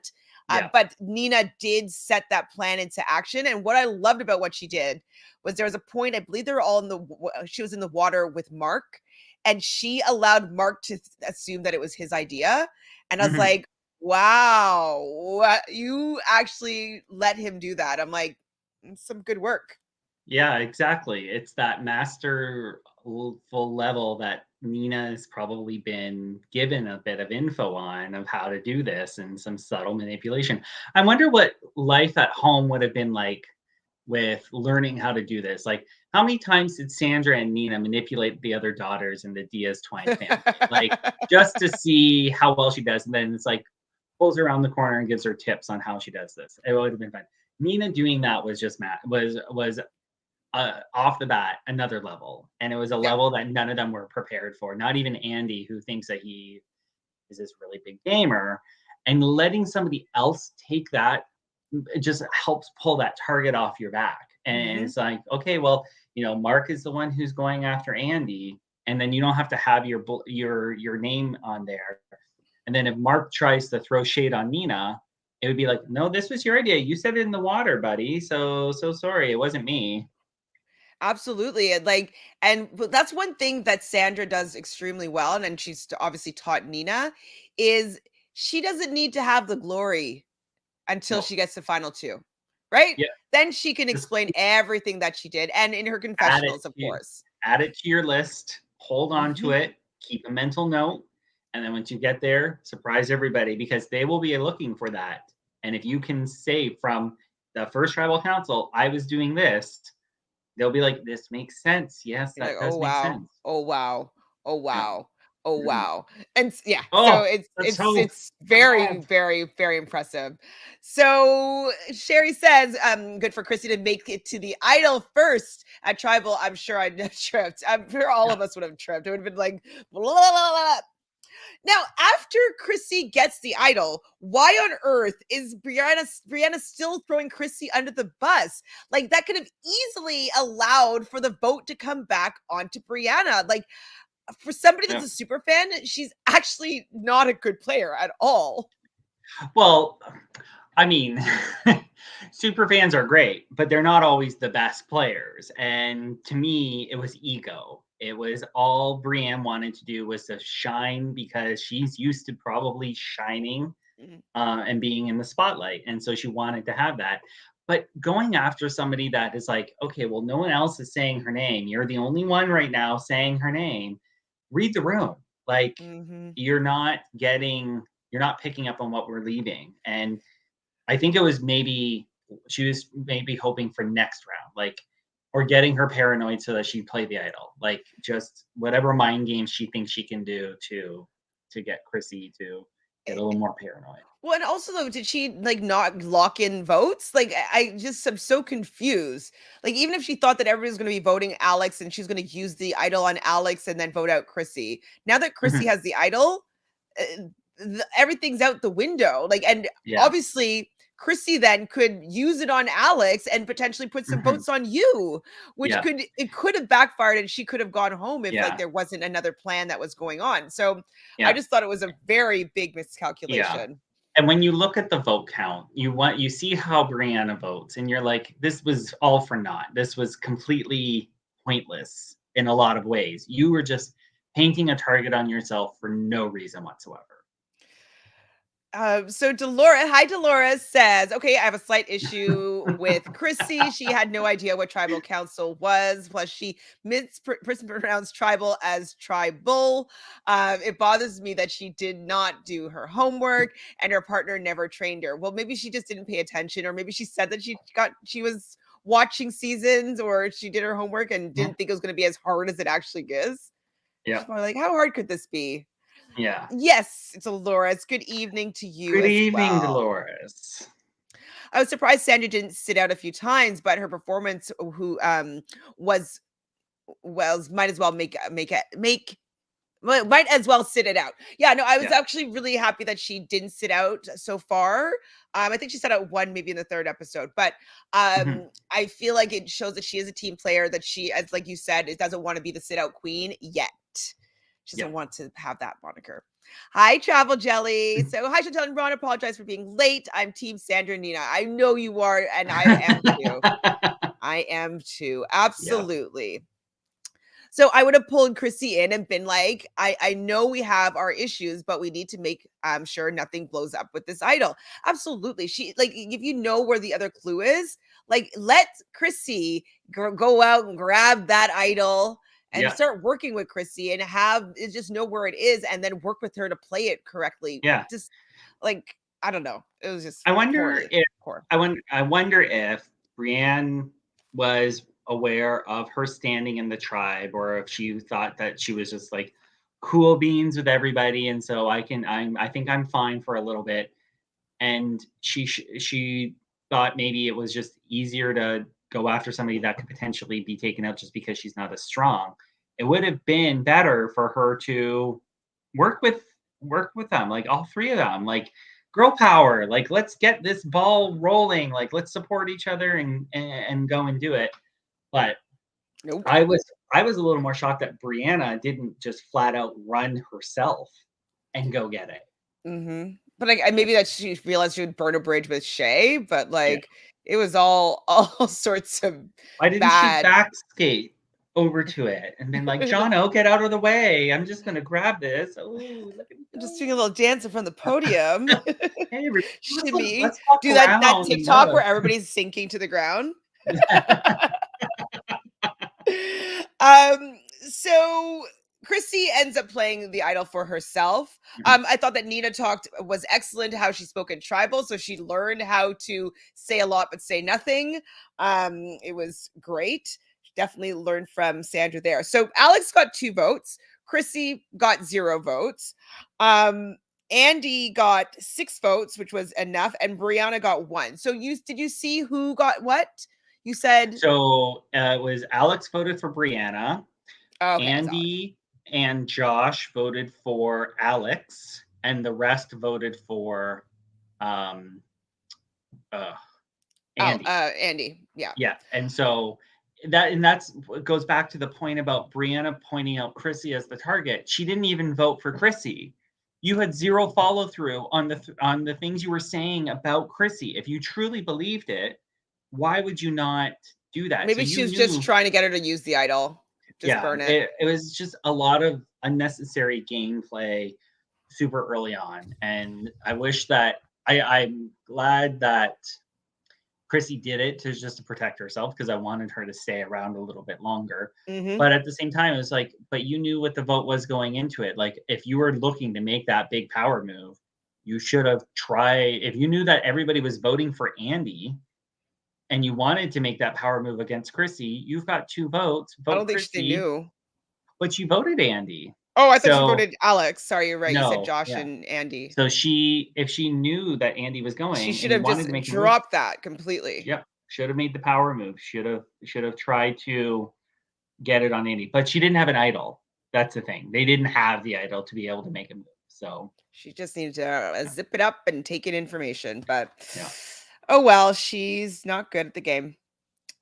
But Nina did set that plan into action. And what I loved about what she did was there was a point, I believe they were all she was in the water with Mark, and she allowed Mark to assume that it was his idea. And I was like, wow, you actually let him do that. I'm like, some good work. Yeah, exactly. It's that masterful level that Nina has probably been given a bit of info on, of how to do this, and some subtle manipulation. I wonder what life at home would have been like with learning how to do this. Like, how many times did Sandra and Nina manipulate the other daughters in the Diaz-Twine family? Just to see how well she does. And then it's pulls her around the corner and gives her tips on how she does this. It would have been fun. Nina doing that was just was off the bat another level, and it was a level that none of them were prepared for. Not even Andy, who thinks that he is this really big gamer, and letting somebody else take that, it just helps pull that target off your back. And it's like, okay, well, Mark is the one who's going after Andy, and then you don't have to have your name on there. And then if Mark tries to throw shade on Nina, it would be like, no, this was your idea. You said it in the water, buddy. So sorry, it wasn't me. Absolutely. But that's one thing that Sandra does extremely well, and she's obviously taught Nina, is she doesn't need to have the glory until she gets to final two, right? Yeah. Then she can explain everything that she did, and in her confessionals, of course. Add it to your list, hold on to it, keep a mental note, and then once you get there, surprise everybody, because they will be looking for that. And if you can say from the first tribal council, I was doing this, they'll be like, this makes sense. Yes, that does make sense. Oh, wow. Oh, wow. Oh, wow. And so it's very, very, very impressive. So Sherry says, good for Chrissy to make it to the idol first at tribal. I'm sure I'd have tripped. I'm sure all of us would have tripped. It would have been like, blah, blah, blah, blah. Now, after Chrissy gets the idol, why on earth is Brianna still throwing Chrissy under the bus? That could have easily allowed for the vote to come back onto Brianna. For somebody that's a super fan, she's actually not a good player at all. Well, I mean, super fans are great, but they're not always the best players. And to me, it was ego. It was all Brianna wanted to do was to shine, because she's used to probably shining and being in the spotlight. And so she wanted to have that. But going after somebody that is like, okay, well, no one else is saying her name. You're the only one right now saying her name. Read the room. You're not picking up on what we're leaving. And I think it was she was maybe hoping for next round, or getting her paranoid so that she'd play the idol. Just whatever mind games she thinks she can do to get Chrissy to get a little more paranoid. Well, and also though, did she not lock in votes? I'm so confused. Even if she thought that everybody's going to be voting Alex and she's going to use the idol on Alex and then vote out Chrissy. Now that Chrissy has the idol, everything's out the window. Obviously Chrissy then could use it on Alex and potentially put some votes on you, which could have backfired, and she could have gone home if like there wasn't another plan that was going on. So I just thought it was a very big miscalculation. And when you look at the vote count, you see how Brianna votes, and you're like, this was all for naught. This was completely pointless in a lot of ways. You were just painting a target on yourself for no reason whatsoever. So Dolores says, okay, I have a slight issue with Chrissy. She had no idea what tribal council was. Plus, she mispronounced tribal as tribal. It bothers me that she did not do her homework and her partner never trained her. Well, maybe she just didn't pay attention, or maybe she said that she was watching seasons, or she did her homework and didn't think it was going to be as hard as it actually is. Yeah. She's like, how hard could this be? Yeah. Yes, it's Dolores. Good evening to you. Good evening, Dolores. I was surprised Sandra didn't sit out a few times, but her performance was might as well might as well sit it out. Yeah, no, I was actually really happy that she didn't sit out so far. I think she sat out one maybe in the third episode, but I feel like it shows that she is a team player, that she, as like you said, it doesn't want to be the sit out queen yet. She doesn't want to have that moniker. Hi, Travel Jelly. So, hi, Chantele and Ron. Apologize for being late. I'm Team Sandra and Nina. I know you are, and I am too. I am too. Absolutely. Yeah. So, I would have pulled Chrissy in and been like, I know we have our issues, but we need to make sure nothing blows up with this idol. Absolutely. She, like, if you know where the other clue is, like, let Chrissy go out and grab that idol and start working with Chrissy and just know where it is and then work with her to play it correctly. Yeah. Just like, I don't know. It was just, I wonder if Brianna was aware of her standing in the tribe, or if she thought that she was just like cool beans with everybody. And so I think I'm fine for a little bit. And she thought maybe it was just easier to go after somebody that could potentially be taken out just because she's not as strong. It would have been better for her to work with them, like all three of them, like girl power, like let's get this ball rolling, like let's support each other and go and do it. But nope. I was a little more shocked that Brianna didn't just flat out run herself and go get it. Mm-hmm. But like, maybe that she realized she would burn a bridge with Shay, but like it was all sorts of Why didn't she back skate over to it and then like, Jono, get out of the way. I'm just gonna grab this. Oh, look at I'm just doing a little dance in front of the podium. Hey, shimmy. Do that TikTok where everybody's sinking to the ground. So Chrissy ends up playing the idol for herself. I thought that Nina was excellent how she spoke in tribal, so she learned how to say a lot but say nothing. It was great. She definitely learned from Sandra there. So Alex got 2 votes. Chrissy got 0 votes. Andy got 6 votes, which was enough, and Brianna got 1. So did you see who got what? You said so. It was Alex voted for Brianna. Okay, Andy and Josh voted for Alex, and the rest voted for Andy. Andy, yeah. Yeah, and so that's goes back to the point about Brianna pointing out Chrissy as the target. She didn't even vote for Chrissy. You had 0 follow through on the things you were saying about Chrissy. If you truly believed it, why would you not do that? Maybe she was just trying to get her to use the idol. Just burn it. It was just a lot of unnecessary gameplay super early on. And I wish that I'm glad that Chrissy did it just to protect herself, because I wanted her to stay around a little bit longer. But at the same time, it was like, but you knew what the vote was going into it. Like, if you were looking to make that big power move, you should have tried. If you knew that everybody was voting for Andy and you wanted to make that power move against Chrissy, you've got 2 votes. I don't think she knew. But you voted Andy. Oh, I thought you voted Alex. Sorry, you're right. No, you said Josh and Andy. So if she knew that Andy was going, she should have just dropped that completely. Yep. Should have made the power move. Should have tried to get it on Andy. But she didn't have an idol. That's the thing. They didn't have the idol to be able to make a move. So she just needed to zip it up and take in information. But Oh, well, she's not good at the game.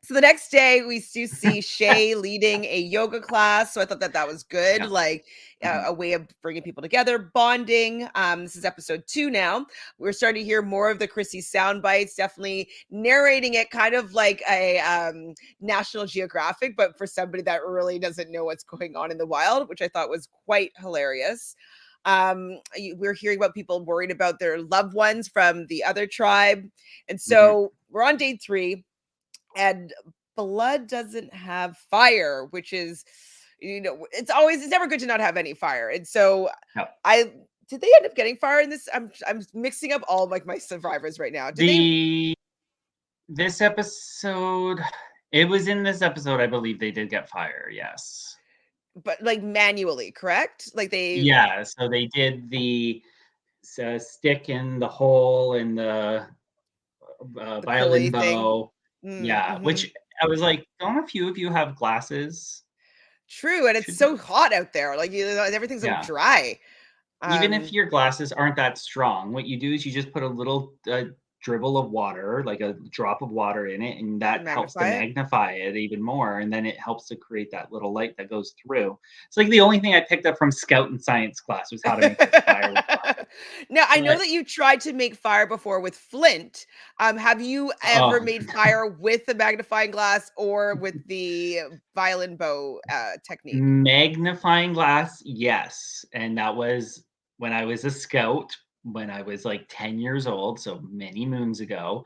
So the next day, we do see Shay leading a yoga class. So I thought that was good, like a way of bringing people together, bonding. This is episode 2 now. We're starting to hear more of the Chrissy sound bites, definitely narrating it kind of like a National Geographic, but for somebody that really doesn't know what's going on in the wild, which I thought was quite hilarious. We're hearing about people worried about their loved ones from the other tribe. And so we're on day 3. And blood doesn't have fire, which is, it's never good to not have any fire. And so did they end up getting fire in this? I'm mixing up all like my survivors right now. This episode, it was in this episode, I believe they did get fire, yes. But like manually, correct? Like Yeah, so they did the stick in the hole in the violin bow. Which I was like, don't a few of you have glasses? True, and it's so hot out there. Like everything's so dry. Even if your glasses aren't that strong, what you do is you just put a little dribble of water, like a drop of water in it, and that helps to magnify it even more, and then it helps to create that little light that goes through. It's like the only thing I picked up from Scout and Science class was how to make fire with fire. Now, I know that you tried to make fire before with flint. Have you ever made fire with the magnifying glass or with the violin bow technique? Magnifying glass, yes. And that was when I was a scout, when I was like 10 years old, so many moons ago.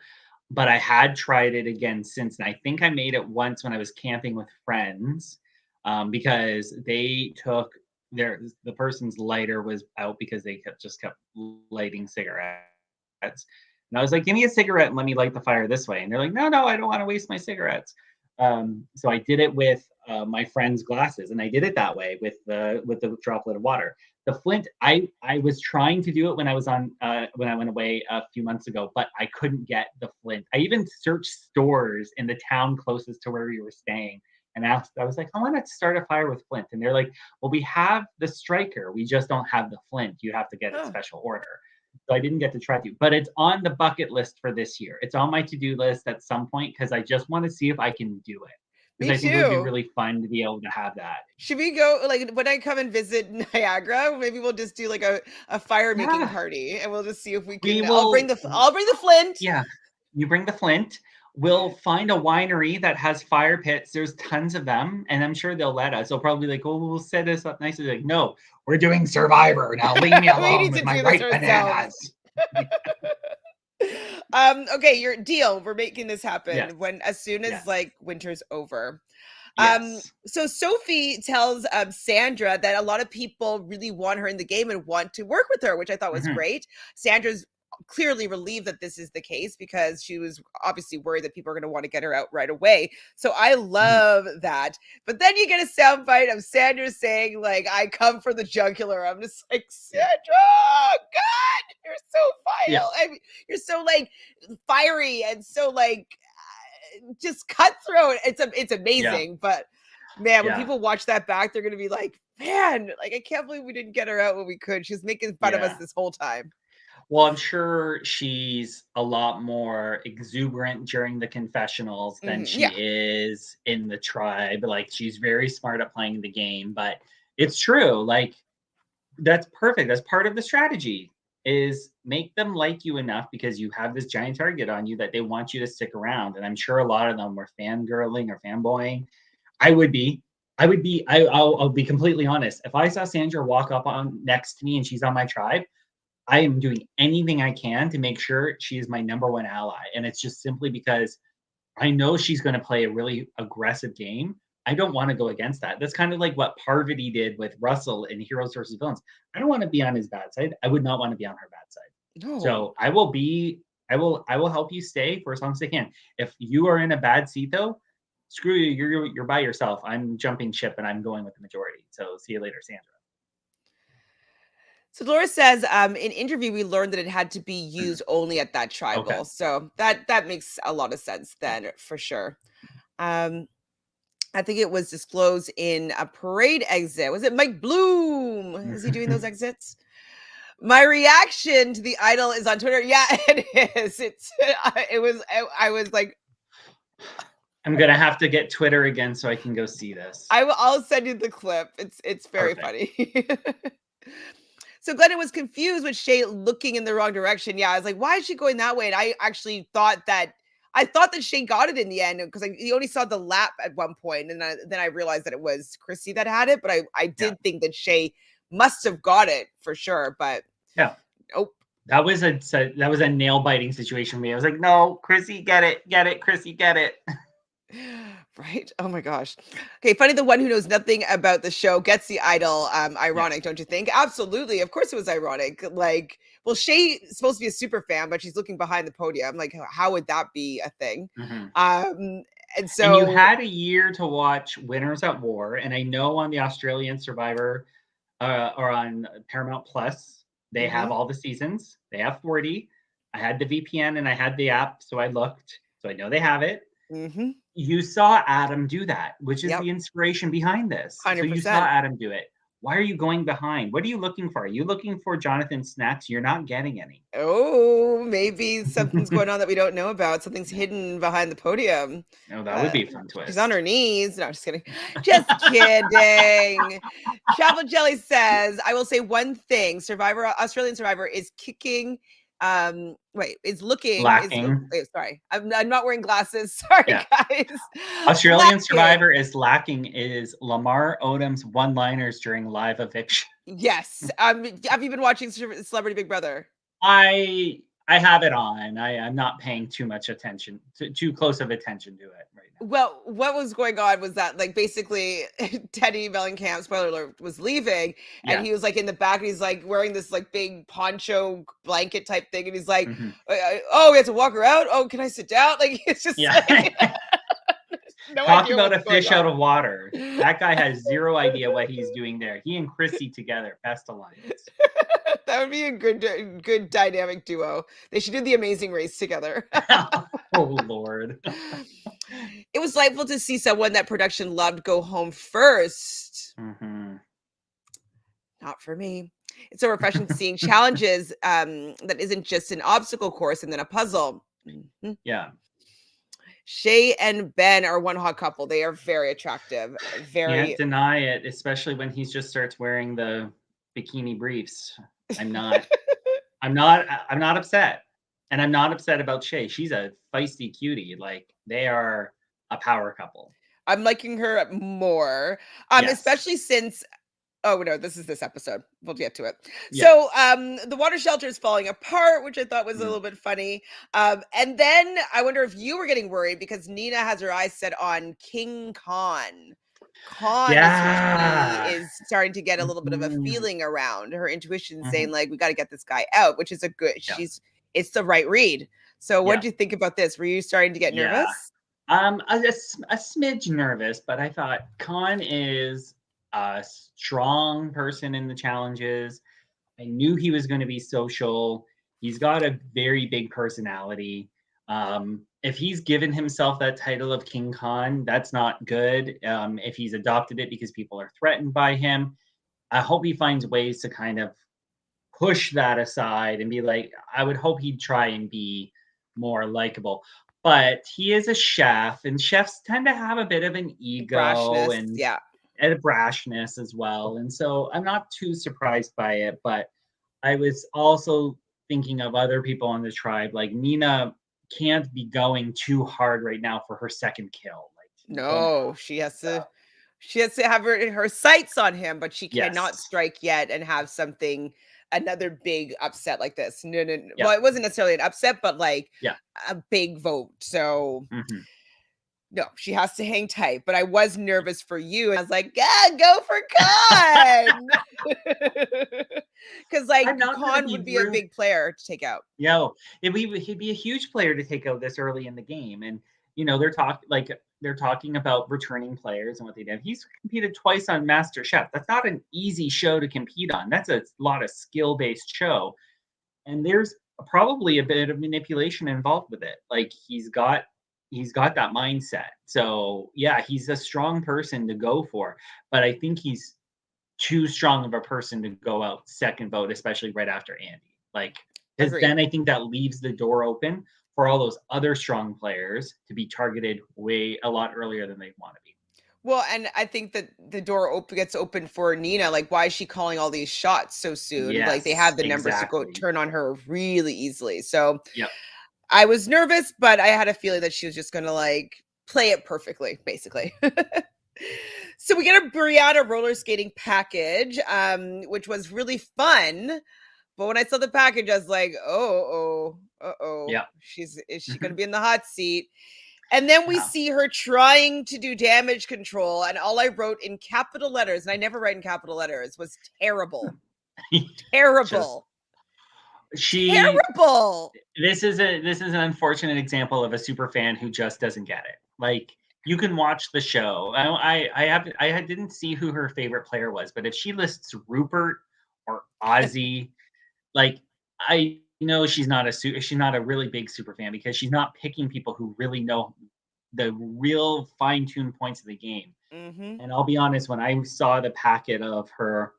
But I had tried it again since, and I think I made it once when I was camping with friends, because they took the person's lighter was out because they kept lighting cigarettes. And I was like, give me a cigarette and let me light the fire this way. And they're like, no, I don't want to waste my cigarettes. So I did it with my friend's glasses, and I did it that way with the droplet of water. The flint, I was trying to do it when I was on when I went away a few months ago, but I couldn't get the flint. I even searched stores in the town closest to where we were staying and asked. I was like, I want to start a fire with flint, and they're like, well, we have the striker, we just don't have the flint. You have to get a special order. So I didn't get to try to, but it's on the bucket list for this year. It's on my to-do list at some point because I just want to see if I can do it. Because I think it would be really fun to be able to have that. Should we go, like, when I come and visit Niagara, maybe we'll just do like a fire making party, and we'll just see if we can. I'll bring the flint. Yeah, you bring the flint. We'll find a winery that has fire pits. There's tons of them, and I'm sure they'll let us. They'll probably be like, "Oh, we'll set this up nicely." Like, no, we're doing Survivor now. Leave me alone with my ripe bananas. Okay, your deal. We're making this happen as soon as like winter's over. So Sophie tells Sandra that a lot of people really want her in the game and want to work with her, which I thought was great. Sandra's clearly relieved that this is the case because she was obviously worried that people are going to want to get her out right away. So I love that. But then you get a soundbite of Sandra saying, like, I come for the jugular. I'm just like, Sandra, God, you're so vile. I mean, you're so like fiery and so like just cutthroat. It's amazing. But man, when people watch that back, they're going to be like, man, like, I can't believe we didn't get her out when we could. She's making fun of us this whole time. Well, I'm sure she's a lot more exuberant during the confessionals than she is in the tribe. Like, she's very smart at playing the game, but it's true. Like, that's perfect. That's part of the strategy, is make them like you enough because you have this giant target on you that they want you to stick around. And I'm sure a lot of them were fangirling or fanboying. I'll be completely honest. If I saw Sandra walk up on next to me and she's on my tribe, I am doing anything I can to make sure she is my number one ally. And it's just simply because I know she's going to play a really aggressive game. I don't want to go against that. That's kind of like what Parvati did with Russell in Heroes versus Villains. I don't want to be on his bad side. I would not want to be on her bad side. No. So I will help you stay for as long as I can. If you are in a bad seat though, screw you. You're by yourself. I'm jumping ship and I'm going with the majority. So see you later, Sandra. So Dolores says, in interview, we learned that it had to be used only at that tribal. Okay. So that makes a lot of sense then, for sure. I think it was disclosed in a parade exit. Was it Mike Bloom? Is he doing those exits? My reaction to the idol is on Twitter. Yeah, it is. I was like, I'm gonna have to get Twitter again so I can go see this. I'll send you the clip. It's very funny. So Glennon was confused with Shay looking in the wrong direction. Yeah, I was like, why is she going that way? And I actually thought that Shay got it in the end because he only saw the lap at one point, and then I realized that it was Chrissy that had it. But I did think that Shay must have got it for sure. But yeah, oh, that was a nail biting situation for me. I was like, no, Chrissy, get it, Chrissy, get it. Right? Oh my gosh. Okay, funny the one who knows nothing about the show gets the idol. Ironic, don't you think? Absolutely. Of course it was ironic. Like, well, Shay's supposed to be a super fan, but she's looking behind the podium. Like, how would that be a thing? And so you had a year to watch Winners at War, and I know on the Australian Survivor or on Paramount Plus, they have all the seasons. They have 40. I had the VPN and I had the app, so I looked. So I know they have it. You saw Adam do that, which is the inspiration behind this. 100%. So you saw Adam do it. Why are you going behind? What are you looking for? Are you looking for Jonathan's snacks? You're not getting any. Oh, maybe something's going on that we don't know about. Something's hidden behind the podium. Oh, that would be a fun twist. She's on her knees. No, just kidding. Just kidding. Travel Jelly says, I will say one thing. Australian Survivor is kicking. Lacking. Sorry, I'm not wearing glasses. Sorry, guys. Australian Survivor is lacking is Lamar Odom's one-liners during live eviction. Yes. Have you been watching Celebrity Big Brother? I have it on. I'm not paying too much attention, too close of attention to it right now. Well, what was going on was that, like, basically Teddy Mellencamp, spoiler alert, was leaving, and he was like in the back, and he's like wearing this like big poncho blanket type thing, and he's like, "Oh, we have to walk her out. Oh, can I sit down?" Like, it's just like, talk about a fish out of water. That guy has zero idea what he's doing there. He and Chrissy together, best alliance. That would be a good dynamic duo. They should do the Amazing Race together. Oh Lord. It was delightful to see someone that production loved go home first. Not for me. It's so refreshing seeing challenges that isn't just an obstacle course and then a puzzle. Yeah. Shay and Ben are one hot couple. They are very attractive. Can't deny it, especially when he just starts wearing the bikini briefs. I'm not upset. And I'm not upset about Shay. She's a feisty cutie. Like, they are a power couple. I'm liking her more. Especially since this episode. We'll get to it. Yeah. So the water shelter is falling apart, which I thought was a little bit funny. And then I wonder if you were getting worried because Nina has her eyes set on King Khan. Is starting to get a little bit of a feeling around her intuition saying, like, we got to get this guy out, which is it's the right read. So what did you think about this? Were you starting to get nervous? A smidge nervous, but I thought Khan is a strong person in the challenges. I knew he was going to be social. He's got a very big personality. If he's given himself that title of King Khan, that's not good. If he's adopted it because people are threatened by him, I hope he finds ways to kind of push that aside and be like, I would hope he'd try and be more likable. But he is a chef, and chefs tend to have a bit of an ego and a brashness as well. And so I'm not too surprised by it, but I was also thinking of other people on the tribe, like Nina can't be going too hard right now for her second kill. She has to have her sights on him, but she cannot strike yet and have another big upset like this. No. Well, it wasn't necessarily an upset, but like a big vote. So no, she has to hang tight. But I was nervous for you. I was like, go for Khan. Because Khan would be a big player to take out. Yeah, he'd be a huge player to take out this early in the game. And they're talking about returning players and what they did. He's competed twice on Master Chef. That's not an easy show to compete on. That's a lot of skill-based show. And there's probably a bit of manipulation involved with it. Like, he's got that mindset. So yeah, he's a strong person to go for, but I think he's too strong of a person to go out second vote, especially right after Andy. Like, because Agreed. then I think that leaves the door open for all those other strong players to be targeted a lot earlier than they want to be. Well, and I think that the door gets open for Nina. Like, why is she calling all these shots so soon? Yes, like, they have the numbers to go turn on her really easily. So, I was nervous, but I had a feeling that she was just going to like play it perfectly, basically. So we get a Brianna roller skating package, which was really fun. But when I saw the package, I was like, oh, Yeah. is she going to be in the hot seat? And then we see her trying to do damage control. And all I wrote in capital letters, and I never write in capital letters, was terrible. Terrible. Terrible. This is an unfortunate example of a super fan who just doesn't get it. Like, you can watch the show. I didn't see who her favorite player was, but if she lists Rupert or Ozzy, like, I know she's not a really big super fan because she's not picking people who really know the real fine-tuned points of the game. Mm-hmm. And I'll be honest, when I saw the packet of her,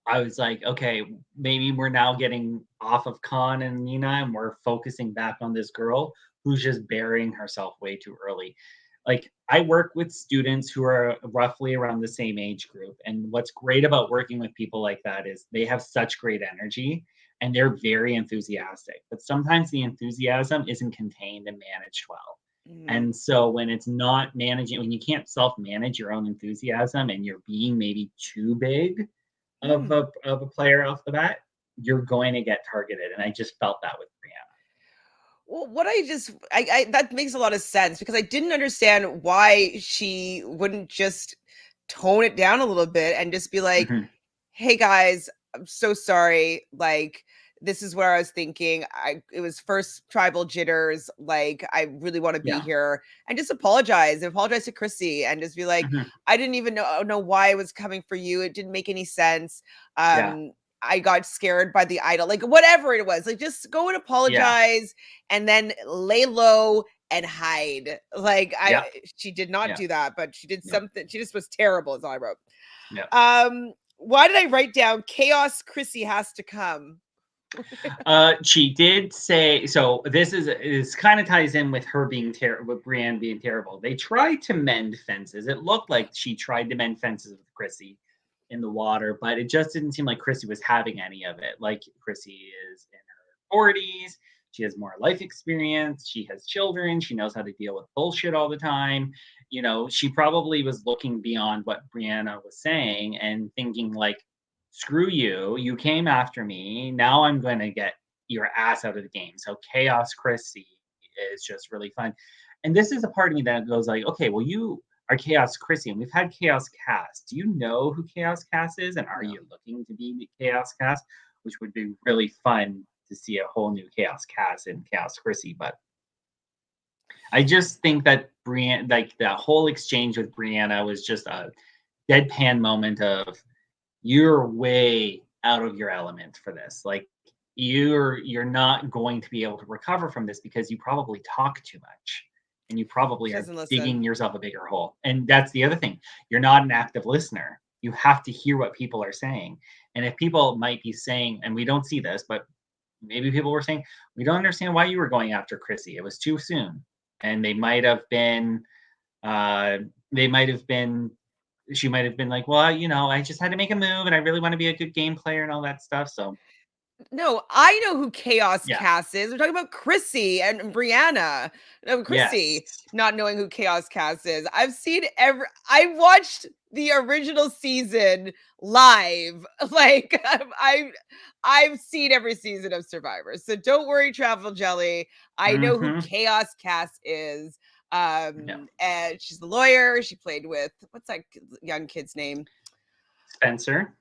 I was like, okay, maybe we're now getting off of Khan and Nina and we're focusing back on this girl who's just burying herself way too early. Like, I work with students who are roughly around the same age group. And what's great about working with people like that is they have such great energy and they're very enthusiastic. But sometimes the enthusiasm isn't contained and managed well. And so when it's not managing, when you can't self-manage your own enthusiasm and you're being maybe too big of a player off the bat, you're going to get targeted. And I just felt that with Brianna. Well, what I that makes a lot of sense because I didn't understand why she wouldn't just tone it down a little bit and just be like, hey guys, I'm so sorry. Like, this is where I was thinking. It was first tribal jitters. Like, I really want to be here and just apologize to Chrissy and just be like, I didn't even know why I was coming for you. It didn't make any sense. I got scared by the idol, like whatever it was, like just go and apologize and then lay low and hide. Like she did not do that, but she did something. She just was terrible is all I wrote. Why did I write down chaos Chrissy has to come? She did say, so this kind of ties in with her being terrible, with Brienne being terrible. They tried to mend fences. It looked like she tried to mend fences with Chrissy in the water, but it just didn't seem like Chrissy was having any of it. Like, Chrissy is in her 40s. She has more life experience. She has children. She knows how to deal with bullshit all the time. You know, she probably was looking beyond what Brianna was saying and thinking like, screw you. You came after me. Now I'm going to get your ass out of the game. So Chaos Chrissy is just really fun. And this is a part of me that goes like, okay, well, you are Chaos Chrissy, and we've had Chaos Cass. Do you know who Chaos Cass is? And are you looking to be Chaos Cass? Which would be really fun to see a whole new Chaos Cass and Chaos Chrissy. But I just think that Brianna, like that whole exchange with Brianna was just a deadpan moment of, you're way out of your element for this. Like, you're not going to be able to recover from this because you probably talk too much. And you probably are digging yourself a bigger hole. And that's the other thing. You're not an active listener. You have to hear what people are saying. And if people might be saying, and we don't see this, but maybe people were saying, we don't understand why you were going after Chrissy. It was too soon. And she might have been like, well, you know, I just had to make a move and I really want to be a good game player and all that stuff. So no, I know who Chaos Cass is. We're talking about Chrissy and Brianna. No, Chrissy, not knowing who Chaos Cass is. I watched the original season live. Like, I've seen every season of Survivor. So don't worry, Travel Jelly. I know who Chaos Cass is. And she's the lawyer. She played with, what's that young kid's name? Spencer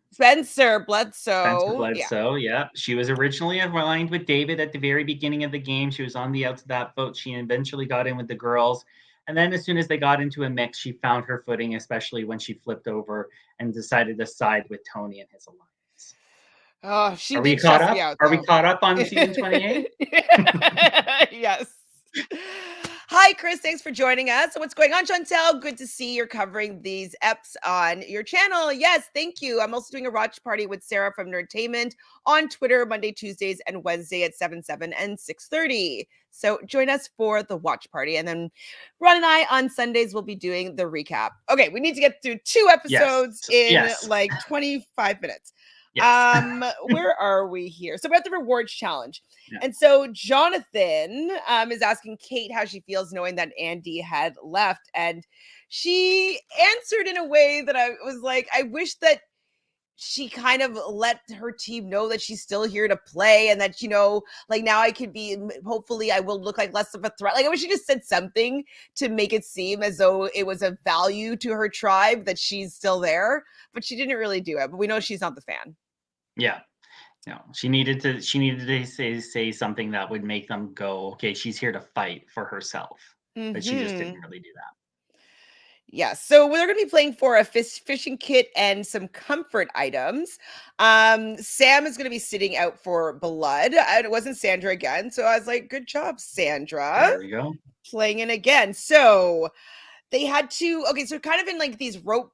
Bledsoe. Yeah. She was originally aligned with David at the very beginning of the game. She was on the outs of that vote. She eventually got in with the girls. And then as soon as they got into a mix, she found her footing, especially when she flipped over and decided to side with Tony and his alliance. Oh, she Are we caught up? Are we caught up on season 28? Yes. Hi, Chris. Thanks for joining us. So what's going on, Chantele? Good to see you're covering these eps on your channel. Yes, thank you. I'm also doing a watch party with Sarah from Nerdtainment on Twitter Monday, Tuesdays, and Wednesday at 7 and 6:30. So join us for the watch party. And then Ron and I on Sundays will be doing the recap. Okay, we need to get through 2 episodes in like 25 minutes. Yes. Where are we here? So we're at the rewards challenge. Yeah. And so Jonathan is asking Kate how she feels knowing that Andy had left. And she answered in a way that I was like, I wish that she kind of let her team know that she's still here to play and that, you know, like now I could be, hopefully I will look like less of a threat. Like I wish she just said something to make it seem as though it was a value to her tribe that she's still there, but she didn't really do it. But we know she's not the fan. Yeah. No, she needed to say something that would make them go, okay, she's here to fight for herself. But she just didn't really do that. Yeah, so we're going to be playing for a fishing kit and some comfort items. Sam is going to be sitting out for blood, and it wasn't Sandra again. So I was like, good job, Sandra. There we go. Playing in again. So they had to, okay, so kind of in like these rope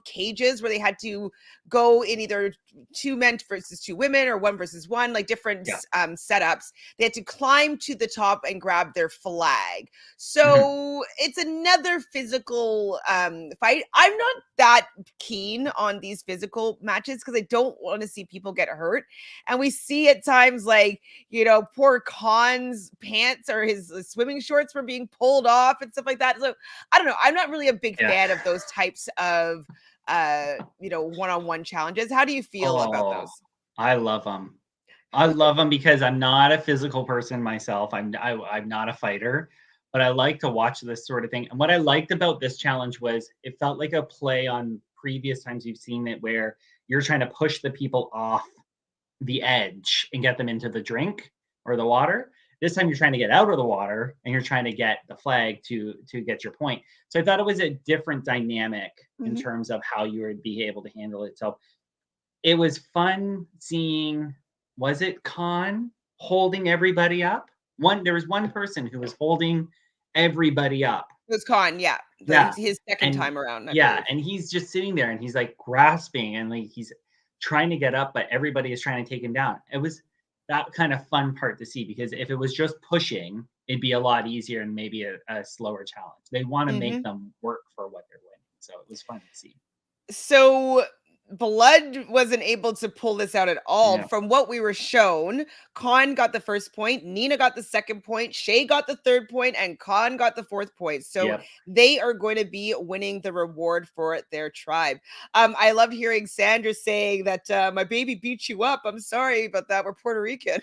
cages where they had to go in either 2 men versus 2 women or 1 versus 1, like different setups. They had to climb to the top and grab their flag. So it's another physical fight. I'm not that keen on these physical matches because I don't want to see people get hurt. And we see at times like, you know, poor Khan's pants or his swimming shorts were being pulled off and stuff like that. So I don't know. I'm not really a big fan of those types of, you know, one-on-one challenges. How do you feel about those? I love them. I love them because I'm not a physical person myself. I'm not a fighter, but I like to watch this sort of thing. And what I liked about this challenge was it felt like a play on previous times you've seen it where you're trying to push the people off the edge and get them into the drink or the water. This time you're trying to get out of the water and you're trying to get the flag to get your point. So I thought it was a different dynamic in terms of how you would be able to handle it. So it was fun seeing, was it Khan holding everybody up? There was one person who was holding everybody up. It was Khan, his second time around. And he's just sitting there and he's like grasping and like he's trying to get up, but everybody is trying to take him down. It was that kind of fun part to see because if it was just pushing, it'd be a lot easier and maybe a slower challenge. They want to make them work for what they're winning. So it was fun to see. So Blood wasn't able to pull this out at all. Yeah. From what we were shown, Khan got the first point, Nina got the second point, Shay got the third point, and Khan got the fourth point. So they are going to be winning the reward for their tribe. I loved hearing Sandra saying that my baby beat you up. I'm sorry about that. We're Puerto Rican.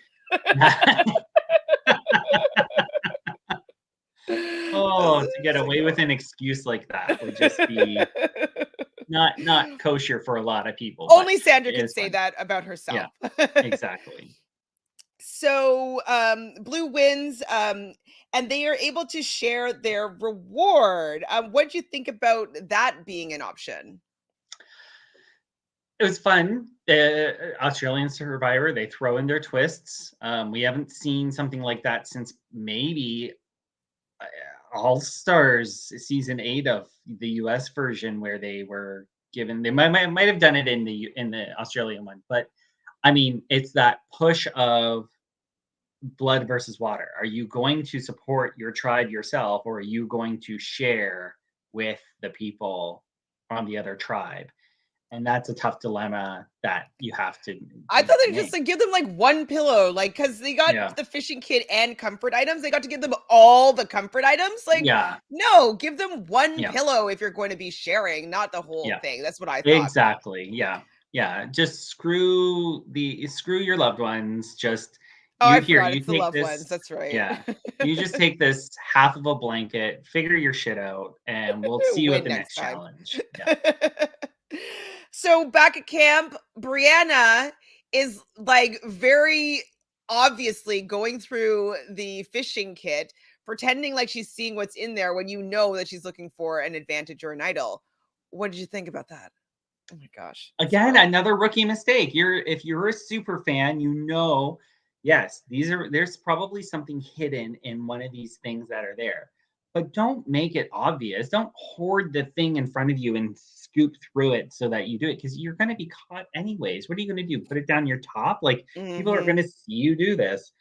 To get away with an excuse like that would just be not kosher for a lot of people. Only Sandra can say that about herself. Yeah, exactly. So Blue wins, and they are able to share their reward. What do you think about that being an option? It was fun. Australian Survivor, they throw in their twists. We haven't seen something like that since maybe All Stars season 8 of the US version, where they were given, they might have done it in the Australian one, but I mean, it's that push of blood versus water. Are you going to support your tribe yourself, or are you going to share with the people on the other tribe? And that's a tough dilemma that you have to. I thought they'd just like give them like one pillow, like because they got the fishing kit and comfort items. They got to give them all the comfort items. Like, no, give them one pillow if you're going to be sharing, not the whole thing. That's what I thought. Exactly. Yeah. Just screw your loved ones. Just you take the loved ones. That's right. Yeah. You just take this half of a blanket, figure your shit out, and we'll see you at the next challenge. Yeah. So back at camp, Brianna is like very obviously going through the fishing kit, pretending like she's seeing what's in there when you know that she's looking for an advantage or an idol. What did you think about that? Oh my gosh. Again, another rookie mistake. If you're a super fan, you know, yes, there's probably something hidden in one of these things that are there. but don't make it obvious. Don't hoard the thing in front of you and scoop through it so that you do it, because you're going to be caught anyways. What are you going to do? Put it down your top? Like, people are going to see you do this.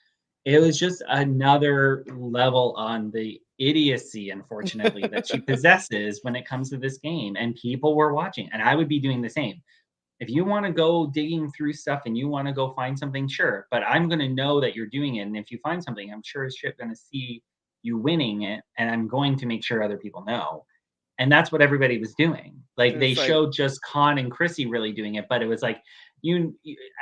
It was just another level on the idiocy, unfortunately, that she possesses when it comes to this game. And people were watching, and I would be doing the same. If you want to go digging through stuff and you want to go find something, sure. But I'm going to know that you're doing it. And if you find something, I'm sure as shit going to see you winning it. And I'm going to make sure other people know. And that's what everybody was doing. Like, they showed just Con and Chrissy really doing it, but it was like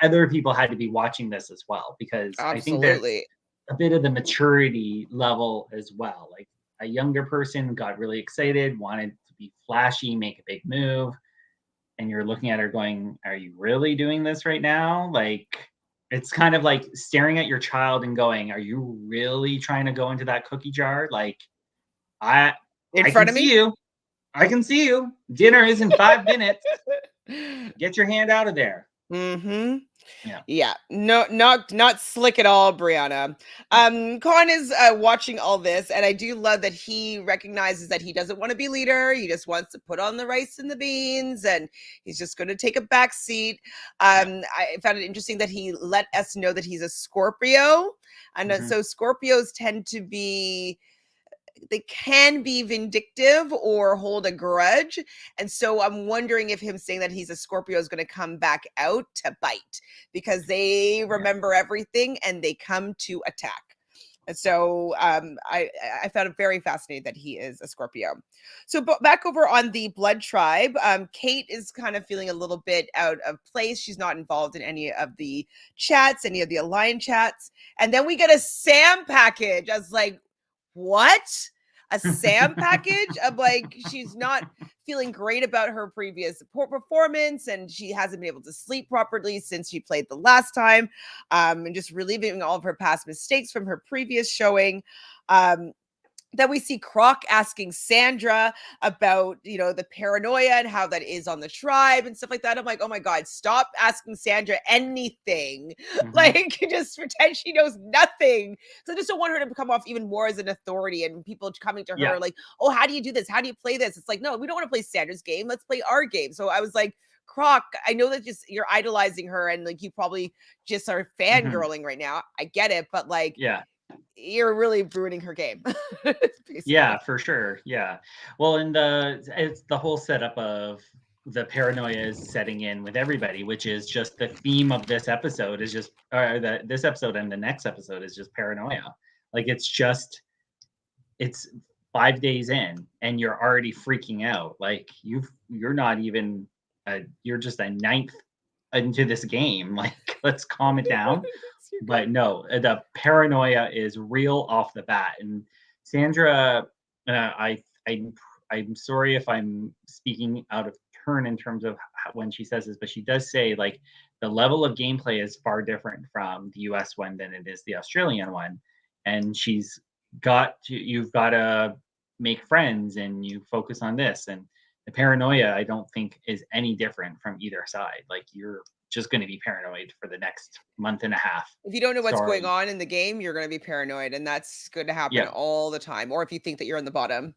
other people had to be watching this as well, because I think there's a bit of the maturity level as well. Like, a younger person got really excited, wanted to be flashy, make a big move, and you're looking at her going, "Are you really doing this right now?" Like, it's kind of like staring at your child and going, "Are you really trying to go into that cookie jar?" Like, I can see you. I can see you. Dinner is in 5 minutes. Get your hand out of there. Yeah. No, not slick at all, Brianna. Con is watching all this, and I do love that he recognizes that he doesn't want to be leader. He just wants to put on the rice and the beans, and he's just going to take a back seat. I found it interesting that he let us know that he's a Scorpio, and so Scorpios tend to be, they can be vindictive or hold a grudge. And so I'm wondering if him saying that he's a Scorpio is going to come back out to bite, because they remember everything and they come to attack. And so I found it very fascinating that he is a Scorpio. So back over on the Blood Tribe, Kate is kind of feeling a little bit out of place. She's not involved in any of the chats, any of the Alliance chats. And then we get a Sam package. I was like, what? A Sam package? I'm like, she's not feeling great about her previous performance, and she hasn't been able to sleep properly since she played the last time, and just relieving all of her past mistakes from her previous showing. Then we see Croc asking Sandra about, the paranoia and how that is on the tribe and stuff like that. I'm like, oh my God, stop asking Sandra anything. Like, just pretend she knows nothing. So I just don't want her to come off even more as an authority, and people coming to her like, oh, how do you do this? How do you play this? It's like, no, we don't want to play Sandra's game. Let's play our game. So I was like, Croc, I know that just you're idolizing her, and like you probably just are fangirling right now. I get it, but like, you're really ruining her game. Yeah, for sure. Yeah. Well, and it's the whole setup of the paranoia is setting in with everybody, which is just the theme of this episode is just, this episode and the next episode is just paranoia. Like, it's 5 days in and you're already freaking out. Like, you're not even, you're just a ninth into this game. Like, let's calm it down. But no, the paranoia is real off the bat. And Sandra, I'm sorry if I'm speaking out of turn in terms of when she says this, but she does say, like, the level of gameplay is far different from the US one than it is the Australian one. And you've got to make friends and you focus on this. And the paranoia, I don't think, is any different from either side. Like, you're just going to be paranoid for the next month and a half. If you don't know what's going on in the game, you're going to be paranoid, and that's going to happen all the time. Or if you think that you're on the bottom.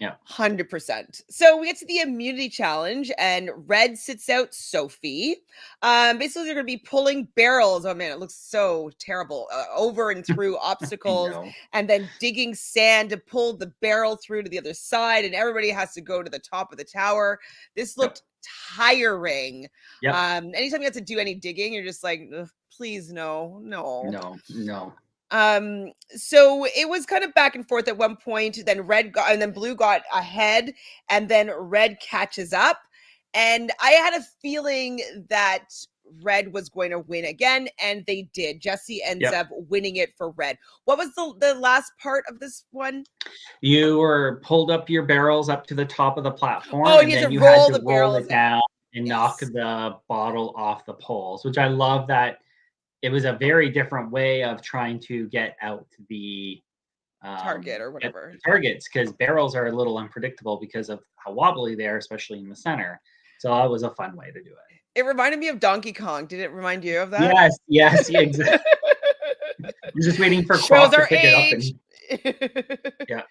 100%. So we get to the immunity challenge, and Red sits out Sophie. Basically, they're going to be pulling barrels. Oh man, it looks so terrible. Over and through obstacles, and then digging sand to pull the barrel through to the other side, and everybody has to go to the top of the tower. This looked tiring. Anytime you have to do any digging, you're just like, please, no. So it was kind of back and forth at one point. Then Blue got ahead, and then Red catches up. And I had a feeling that Red was going to win again, and they did. Jesse ends up winning it for Red. What was the last part of this one? You were pulled up your barrels up to the top of the platform, and then you had to roll it down and knock the bottle off the poles, which I love that. It was a very different way of trying to get out the target or whatever. Targets, because barrels are a little unpredictable because of how wobbly they are, especially in the center. So that was a fun way to do it. It reminded me of Donkey Kong. Did it remind you of that? Yes, exactly. You're just waiting for Croc to pick it up.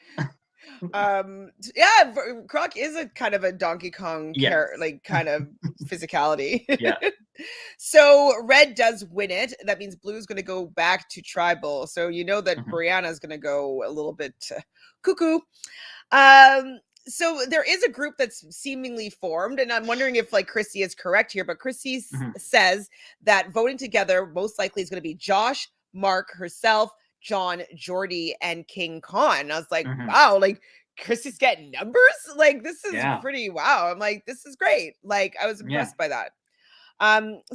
Yeah, Croc is a kind of a Donkey Kong like kind of physicality. Yeah. So red does win it. That means blue is going to go back to tribal. So you know that Brianna is going to go a little bit cuckoo. So there is a group that's seemingly formed, and I'm wondering if like Chrissy is correct here, but Chrissy says that voting together most likely is going to be Josh, Mark, herself, John, Jordy, and King Khan. I was like, wow, like Chrissy's getting numbers? Like, this is pretty wow. I'm like, this is great. Like, I was impressed by that.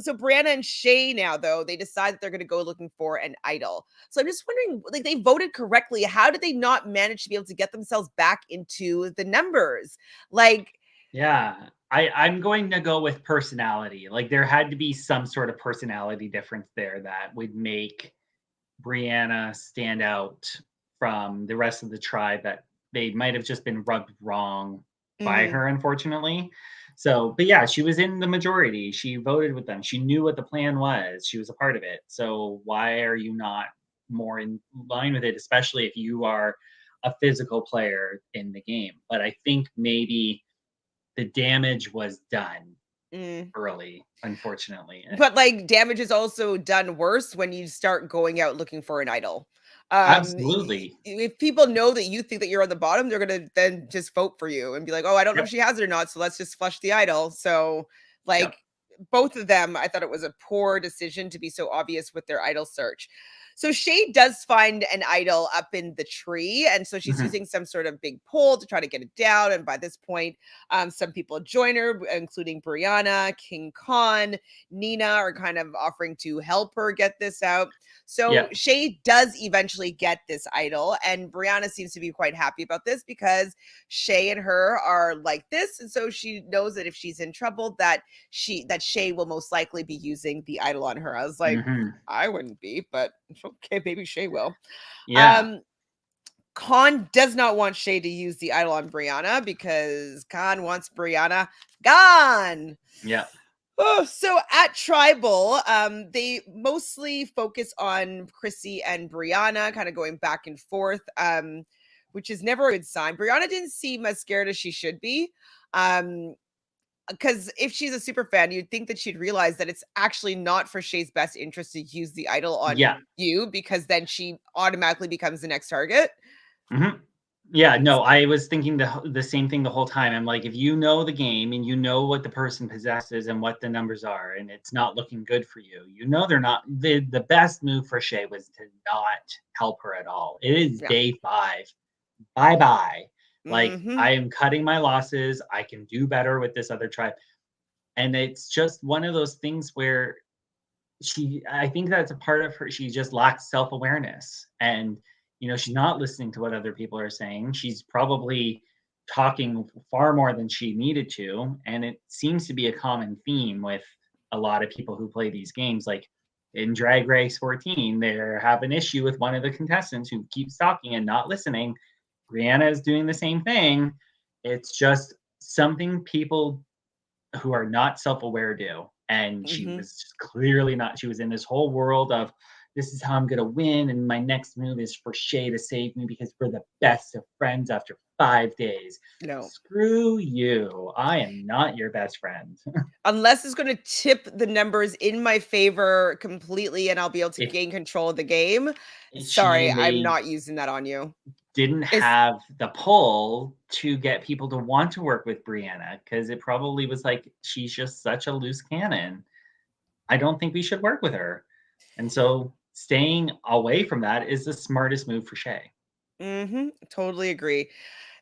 So Brianna and Shay now, though, they decide that they're going to go looking for an idol. So I'm just wondering, like, they voted correctly. How did they not manage to be able to get themselves back into the numbers? Like, yeah, I'm going to go with personality. Like, there had to be some sort of personality difference there that would make Brianna stand out from the rest of the tribe, that they might have just been rubbed wrong by her, unfortunately. So, but yeah, she was in the majority. She voted with them. She knew what the plan was. She was a part of it. So why are you not more in line with it, especially if you are a physical player in the game? But I think maybe the damage was done early, unfortunately. But like, damage is also done worse when you start going out looking for an idol. Absolutely. If people know that you think that you're on the bottom, they're gonna then just vote for you and be like, oh, I don't know if she has it or not, so let's just flush the idol. So like, both of them, I thought it was a poor decision to be so obvious with their idol search. So Shay does find an idol up in the tree, and so she's using some sort of big pole to try to get it down. And by this point, some people join her, including Brianna, King Khan, Nina, are kind of offering to help her get this out. So Shay does eventually get this idol, and Brianna seems to be quite happy about this because Shay and her are like this, and so she knows that if she's in trouble, that Shay will most likely be using the idol on her. I was like, I wouldn't be, but okay, maybe Shay will. Yeah. Khan does not want Shay to use the idol on Brianna because Khan wants Brianna gone. Yeah. Oh, so at Tribal, they mostly focus on Chrissy and Brianna kind of going back and forth, which is never a good sign. Brianna didn't seem as scared as she should be. Because if she's a super fan, you'd think that she'd realize that it's actually not for Shay's best interest to use the idol on you, because then she automatically becomes the next target. Yeah, no, I was thinking the same thing the whole time. I'm like, if you know the game and you know what the person possesses and what the numbers are, and it's not looking good for you, you know they're not. The best move for Shay was to not help her at all. It is day 5. Bye-bye. Like, I am cutting my losses. I can do better with this other tribe. And it's just one of those things where I think that's a part of her. She just lacks self-awareness. And, you know, she's not listening to what other people are saying. She's probably talking far more than she needed to. And it seems to be a common theme with a lot of people who play these games. Like in Drag Race 14, they have an issue with one of the contestants who keeps talking and not listening. Brianna is doing the same thing. It's just something people who are not self-aware do. And she was just clearly not. She was in this whole world of, this is how I'm going to win. And my next move is for Shay to save me because we're the best of friends after 5 days. No. Screw you. I am not your best friend. Unless it's going to tip the numbers in my favor completely and I'll be able to gain control of the game. Sorry, I'm not using that on you. Didn't have the pull to get people to want to work with Brianna, because it probably was like, she's just such a loose cannon. I don't think we should work with her. And so staying away from that is the smartest move for Shay. Totally agree.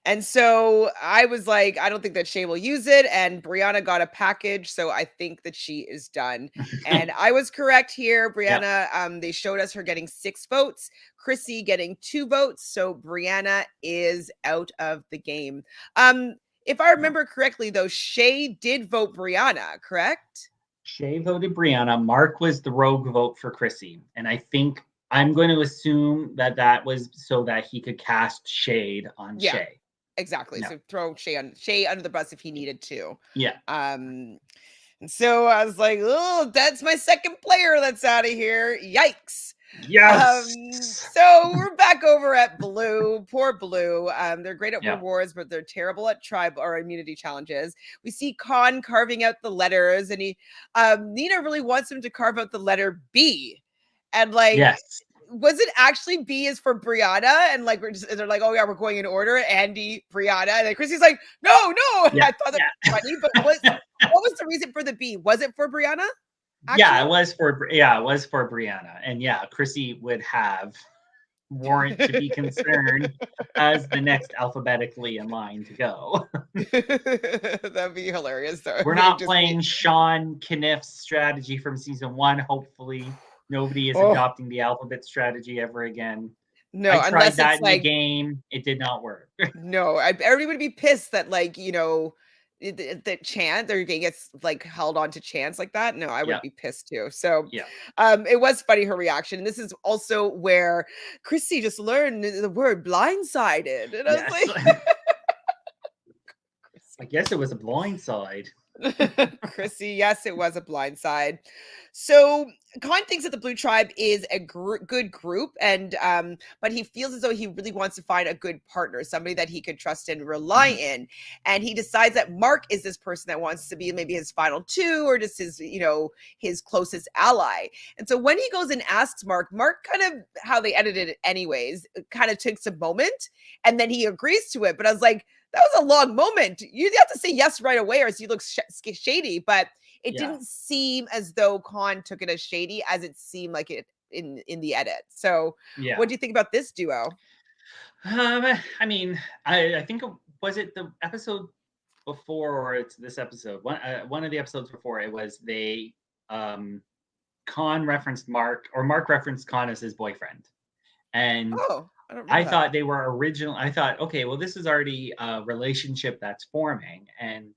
And so I was like, I don't think that Shay will use it. And Brianna got a package. So I think that she is done. And I was correct here. Brianna, they showed us her getting 6 votes, Chrissy getting 2 votes. So Brianna is out of the game. If I remember correctly, though, Shay did vote Brianna, correct? Shay voted Brianna. Mark was the rogue vote for Chrissy. And I think I'm going to assume that was so that he could cast shade on Shay. Exactly. No. So throw Shay under the bus if he needed to. Yeah. And so I was like, oh, that's my second player that's out of here. Yikes. Yes. So we're back over at Blue. Poor Blue. They're great at rewards, but they're terrible at tribe or immunity challenges. We see Con carving out the letters, and Nina really wants him to carve out the letter B. And like, was it actually B is for Brianna? And like, they're like, oh yeah, we're going in order. Andy, Brianna, and then Chrissy's like, no. I thought that was funny, but what was the reason for the B? Was it for Brianna? Actually? Yeah, it was for Brianna, and Chrissy would have warrant to be concerned as the next alphabetically in line to go. That'd be hilarious, though. We're not playing Sean Kniff's strategy from season 1. Hopefully, nobody is adopting the alphabet strategy ever again. No, I tried that in the game. It did not work. No, everybody would be pissed that, like, you know, that chant their game gets like held on to chants like that. No, I would be pissed too. So it was funny, her reaction. And this is also where Chrissy just learned the word blindsided. And I was like, I guess it was a blindside. Chrissy, yes, it was a blindside. So Con thinks that the Blue Tribe is a good group, and but he feels as though he really wants to find a good partner, somebody that he could trust and rely in. And he decides that Mark is this person that wants to be maybe his final two, or just his, you know, his closest ally. And so when he goes and asks Mark kind of, how they edited it anyways, kind of takes a moment, and then he agrees to it. But I was like, that was a long moment. You have to say yes right away, or else you look shady. But it didn't seem as though Con took it as shady as it seemed like it in the edit. So what do you think about this duo? I mean, I think, was it the episode before, or it's this episode? One of the episodes before, it was they Con referenced Mark, or Mark referenced Con as his boyfriend. And I thought they were original. I thought, okay, well, this is already a relationship that's forming. And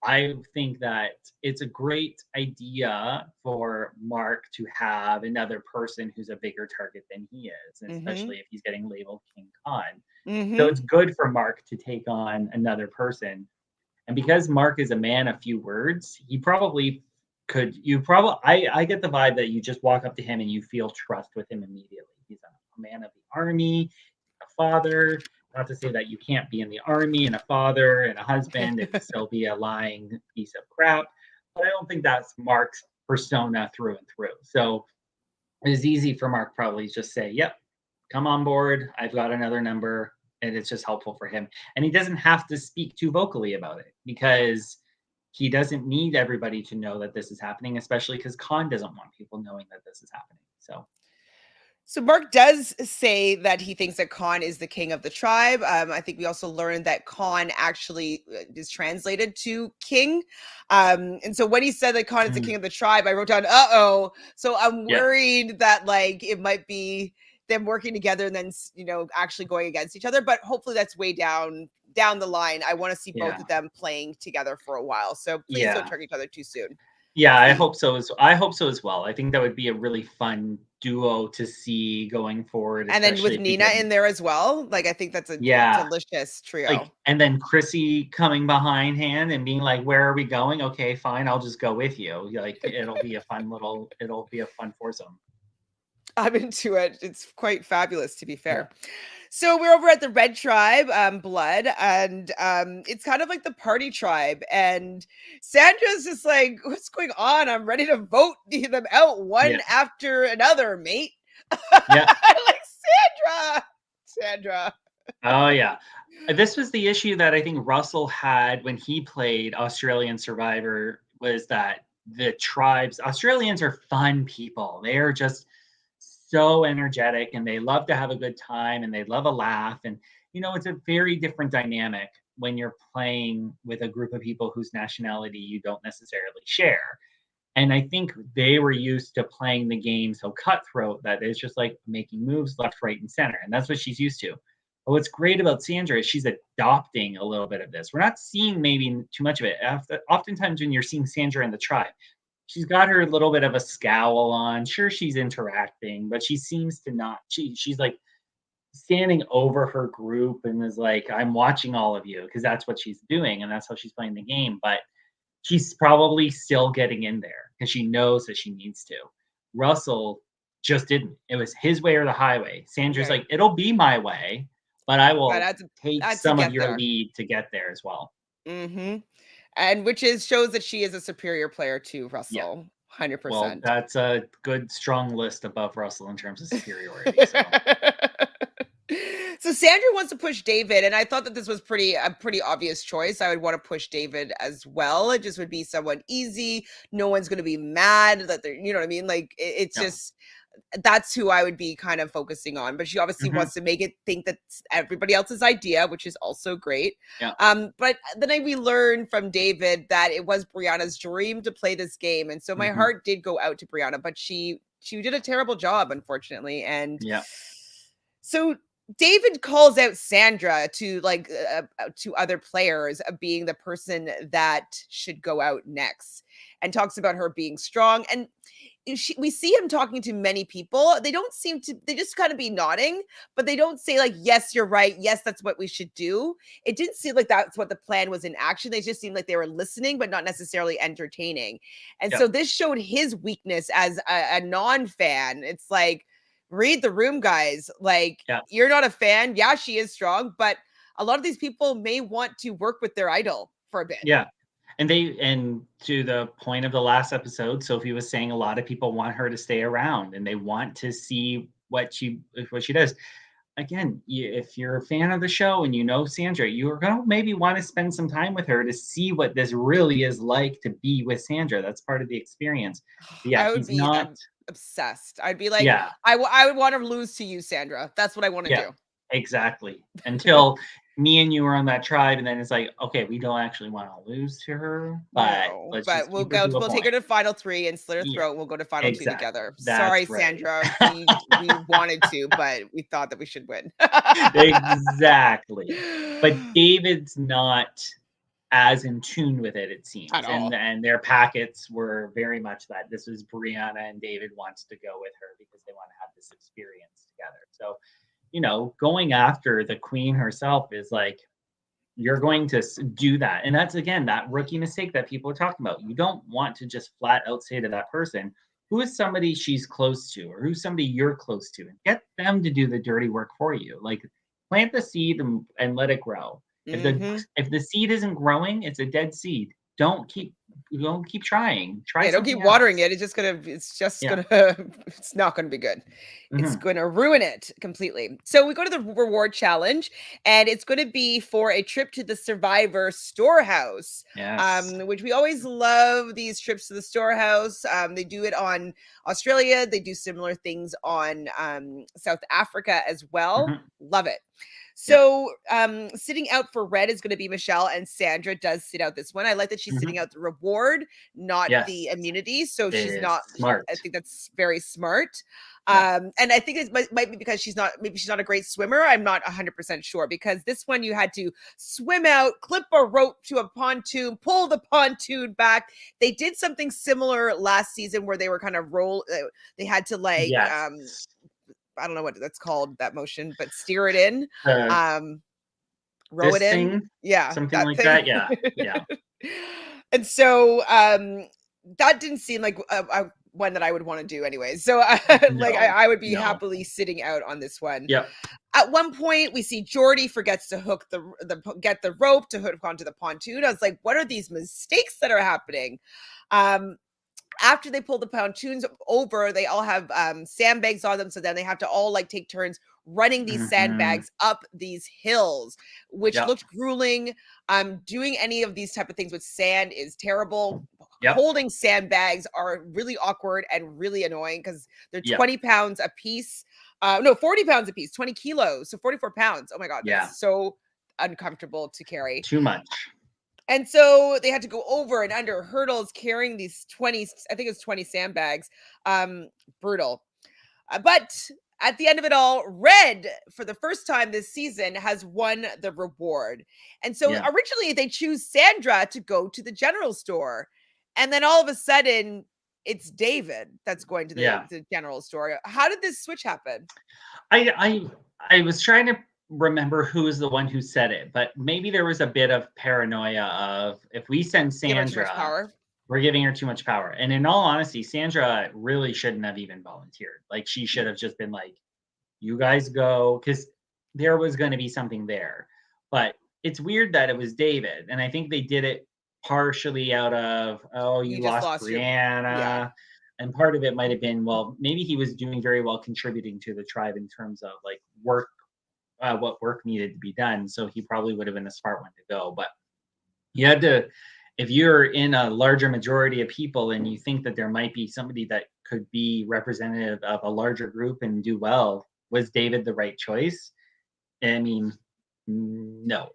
I think that it's a great idea for Mark to have another person who's a bigger target than he is, especially if he's getting labeled King Con. So it's good for Mark to take on another person. And because Mark is a man of few words, he probably could, I get the vibe that you just walk up to him and you feel trust with him immediately. He's a man of the army, a father. Not to say that you can't be in the army and a father and a husband and still be a lying piece of crap, but I don't think that's Mark's persona through and through. So it's easy for Mark probably to just say, yep, come on board. I've got another number, and it's just helpful for him. And he doesn't have to speak too vocally about it, because he doesn't need everybody to know that this is happening, especially because Con doesn't want people knowing that this is happening. So Mark does say that he thinks that Con is the king of the tribe. I think we also learned that Con actually is translated to king. And so when he said that Con is the king of the tribe, I wrote down, uh-oh. So I'm worried that, like, it might be them working together and then, you know, actually going against each other. But hopefully that's way down the line. I want to see both of them playing together for a while. So please don't turn each other too soon. Yeah, I hope so as well. I think that would be a really fun duo to see going forward. And then with Nina in there as well. Like, I think that's a delicious trio. Like, and then Chrissy coming behind hand and being like, where are we going? Okay, fine, I'll just go with you. Like, it'll be a fun foursome. I'm into it. It's quite fabulous, to be fair. Yeah. So we're over at the Red Tribe, Blood, and it's kind of like the party tribe. And Sandra's just like, what's going on? I'm ready to vote them out one after another, mate. Yeah. Like, Sandra. Oh, yeah. This was the issue that I think Russell had when he played Australian Survivor, was that the tribes, Australians are fun people. They are just so energetic, and they love to have a good time, and they love a laugh. And, you know, it's a very different dynamic when you're playing with a group of people whose nationality you don't necessarily share. And I think they were used to playing the game so cutthroat that it's just like making moves left, right, and center. And that's what she's used to. But what's great about Sandra is she's adopting a little bit of this. We're not seeing maybe too much of it. Oftentimes when you're seeing Sandra in the tribe, she's got her little bit of a scowl on. Sure, she's interacting, but she seems to not. She's like standing over her group and is like, I'm watching all of you, because that's what she's doing, and that's how she's playing the game. But she's probably still getting in there because she knows that she needs to. Russell just didn't. It was his way or the highway. Sandra's Right. like, it'll be my way, but I will take some of your there. lead to get there as well. And which shows that she is a superior player to Russell. 100%. Well, that's a good strong list above Russell in terms of superiority. So. So Sandra wants to push David, and I thought that this was a pretty obvious choice. I would want to push David as well. It just would be someone easy. No one's going to be mad that they're, you know what I mean? Like it's just, that's who I would be kind of focusing on. But she obviously wants to make it think that's everybody else's idea, which is also great. But then we learned from David that it was Brianna's dream to play this game, and so my heart did go out to Brianna, but she did a terrible job, unfortunately. And so David calls out Sandra to to other players of being the person that should go out next, and talks about her being strong. And we see him talking to many people. They don't seem to, they just kind of be nodding, but they don't say like, yes, you're right. Yes, that's what we should do. It didn't seem like that's what the plan was in action. They just seemed like they were listening, but not necessarily entertaining. And so this showed his weakness as a non-fan. It's like, read the room, guys. Like, you're not a fan. Yeah, she is strong, but a lot of these people may want to work with their idol for a bit. And to the point of the last episode, Sophie was saying a lot of people want her to stay around and they want to see what she does. Again, if you're a fan of the show and you know Sandra, you're going to maybe want to spend some time with her to see what this really is like to be with Sandra. That's part of the experience. I would be obsessed. I'd be like, I would want to lose to you, Sandra. That's what I want to do. Exactly. Until me and you are on that tribe, and then it's like, okay, we don't actually want to lose to her, but we'll take her to final 3 and slit her throat. We'll go to final 2 together. Sorry, Sandra. We wanted to, but we thought that we should win. Exactly. But David's not as in tune with it seems. And their packets were very much that this was Brianna and David wants to go with her because they want to have this experience together. So, going after the queen herself is like, you're going to do that. And that's, again, that rookie mistake that people are talking about. You don't want to just flat out say to that person, who is somebody she's close to or who's somebody you're close to, and get them to do the dirty work for you. Like, plant the seed and let it grow. If the seed isn't growing, it's a dead seed. Don't keep trying. Don't keep watering it. It's not gonna be good. It's gonna ruin it completely. So we go to the reward challenge, and it's gonna be for a trip to the Survivor Storehouse. Which we always love, these trips to the Storehouse. They do it on Australia. They do similar things on South Africa as well. Love it. So sitting out for red is going to be Michelle, and Sandra does sit out this one. I like that she's sitting out the reward, not the immunity. So she's not smart. I think that's very smart. And I think it might be because she's not a great swimmer. I'm not 100% sure, because this one you had to swim out, clip a rope to a pontoon, pull the pontoon back. They did something similar last season where they were kind of they had to I don't know what that's called, that motion, but steer it in, row it in. Something like that. Yeah. And so that didn't seem like a one that I would want to do anyway. So I would be happily sitting out on this one. At one point we see Jordy forgets to hook get the rope to hook onto the pontoon. I was like, what are these mistakes that are happening? After they pull the pontoons over, they all have sandbags on them. So then they have to all take turns running these sandbags up these hills, which looked grueling. Doing any of these type of things with sand is terrible. Holding sandbags are really awkward and really annoying because they're 20 pounds a piece. 40 pounds a piece, 20 kilos. So 44 pounds. Oh my God. That's so uncomfortable to carry. Too much. And so they had to go over and under hurdles carrying these 20 sandbags. Brutal. But at the end of it all, Red, for the first time this season, has won the reward. And so originally they choose Sandra to go to the general store. And then all of a sudden, it's David that's going to the general store. How did this switch happen? I was trying to remember who is the one who said it, but maybe there was a bit of paranoia of, if we send Sandra, we're giving her too much power. And in all honesty, Sandra really shouldn't have even volunteered. Like, she should have just been like, you guys go, because there was going to be something there. But it's weird that it was David. And I think they did it partially out of, oh, you lost Brianna. And part of it might have been, well, maybe he was doing very well contributing to the tribe in terms of like work, what work needed to be done. So he probably would have been a smart one to go. But you had to, if you're in a larger majority of people and you think that there might be somebody that could be representative of a larger group and do well, was David the right choice? I mean, no.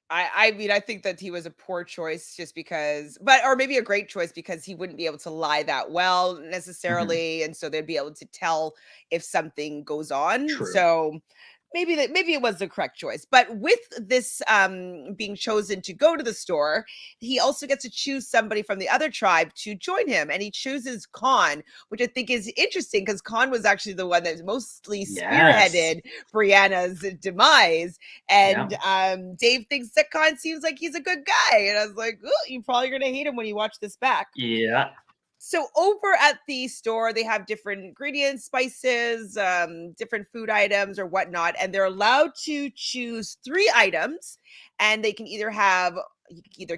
I mean, I think that he was a poor choice just because, or maybe a great choice because he wouldn't be able to lie that well necessarily. And so they'd be able to tell if something goes on. True. So maybe it was the correct choice. But with this being chosen to go to the store, he also gets to choose somebody from the other tribe to join him. And he chooses Con, which I think is interesting because Con was actually the one that mostly spearheaded Brianna's demise. And Dave thinks that Con seems like he's a good guy. And I was like, oh, you're probably going to hate him when you watch this back. Yeah. So over at the store, they have different ingredients, spices, different food items or whatnot, and they're allowed to choose 3 items, and they can either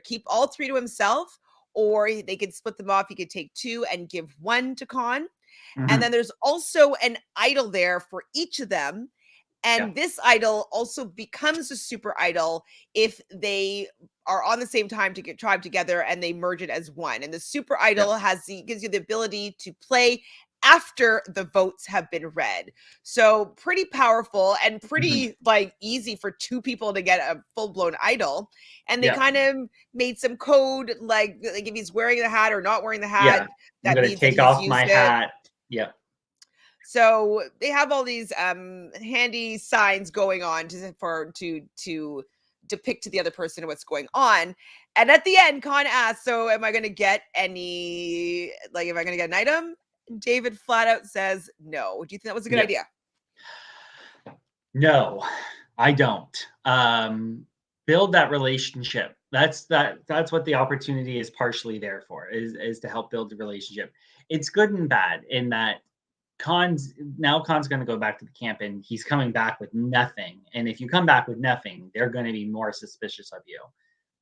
keep all 3 to himself, or they could split them off. He could take 2 and give 1 to Con. And then there's also an idol there for each of them. And this idol also becomes a super idol if they are on the same time to get tribe together and they merge it as one. And the super idol gives you the ability to play after the votes have been read. So pretty powerful and pretty like easy for 2 people to get a full-blown idol. And they kind of made some code, like if he's wearing the hat or not wearing the hat. I'm going to take off my hat. Yeah. So they have all these handy signs going on to depict to the other person what's going on. And at the end, Con asks, so am I going to get am I going to get an item? David flat out says no. Do you think that was a good idea? No, I don't. Build that relationship. That's what the opportunity is partially there for, is to help build the relationship. It's good and bad in that Con's going to go back to the camp and he's coming back with nothing. And if you come back with nothing, they're going to be more suspicious of you.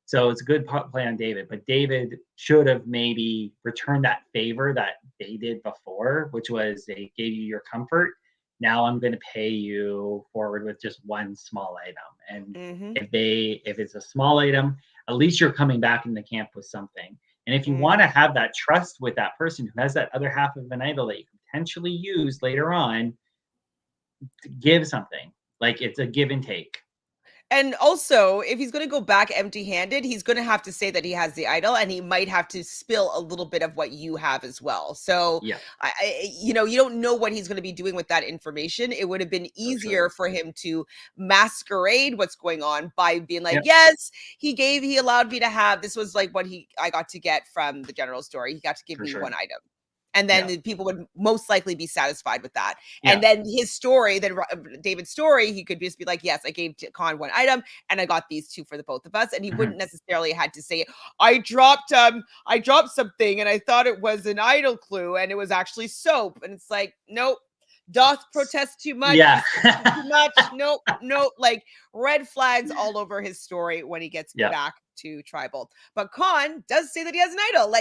So it's a good play on David, but David should have maybe returned that favor that they did before, which was they gave you your comfort. Now I'm going to pay you forward with just 1 small item. And if it's a small item, at least you're coming back in the camp with something. And if you want to have that trust with that person who has that other half of an idol that you can potentially use later on, give something. Like, it's a give and take. And also, if he's going to go back empty-handed, he's going to have to say that he has the idol, and he might have to spill a little bit of what you have as well. So, you don't know what he's going to be doing with that information. It would have been easier for him to masquerade what's going on by being like, yes, he allowed me to have, this was like what I got to get from the general store. He got to give me 1 item. And then the people would most likely be satisfied with that. And then his story, David's story, he could just be like, yes, I gave Con 1 item and I got these 2 for the both of us. And he wouldn't necessarily had to say, I dropped something and I thought it was an idol clue and it was actually soap. And it's like, nope. Doth protest too much. Too much. Nope. Like, red flags all over his story when he gets back to tribal. But Con does say that he has an idol.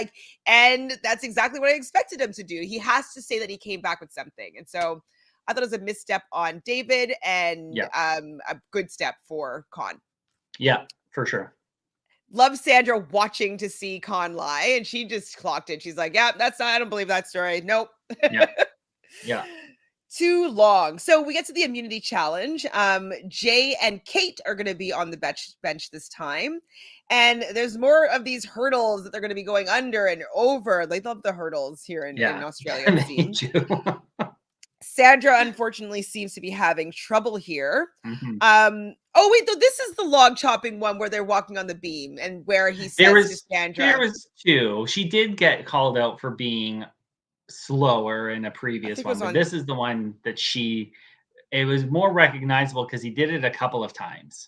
And that's exactly what I expected him to do. He has to say that he came back with something. And so I thought it was a misstep on David and a good step for Con. Yeah, for sure. Love Sandra watching to see Con lie, and she just clocked it. She's like, I don't believe that story. Nope. Yeah. Too long. So we get to the immunity challenge. Jay and Kate are going to be on the bench this time. And there's more of these hurdles that they're going to be going under and over. They love the hurdles here in Australia. It seems. Sandra, unfortunately, seems to be having trouble here. Oh, wait, though, this is the log chopping one where they're walking on the beam and where he says to Sandra. There was 2. She did get called out for being slower in a previous one, but this is the one that it was more recognizable because he did it a couple of times,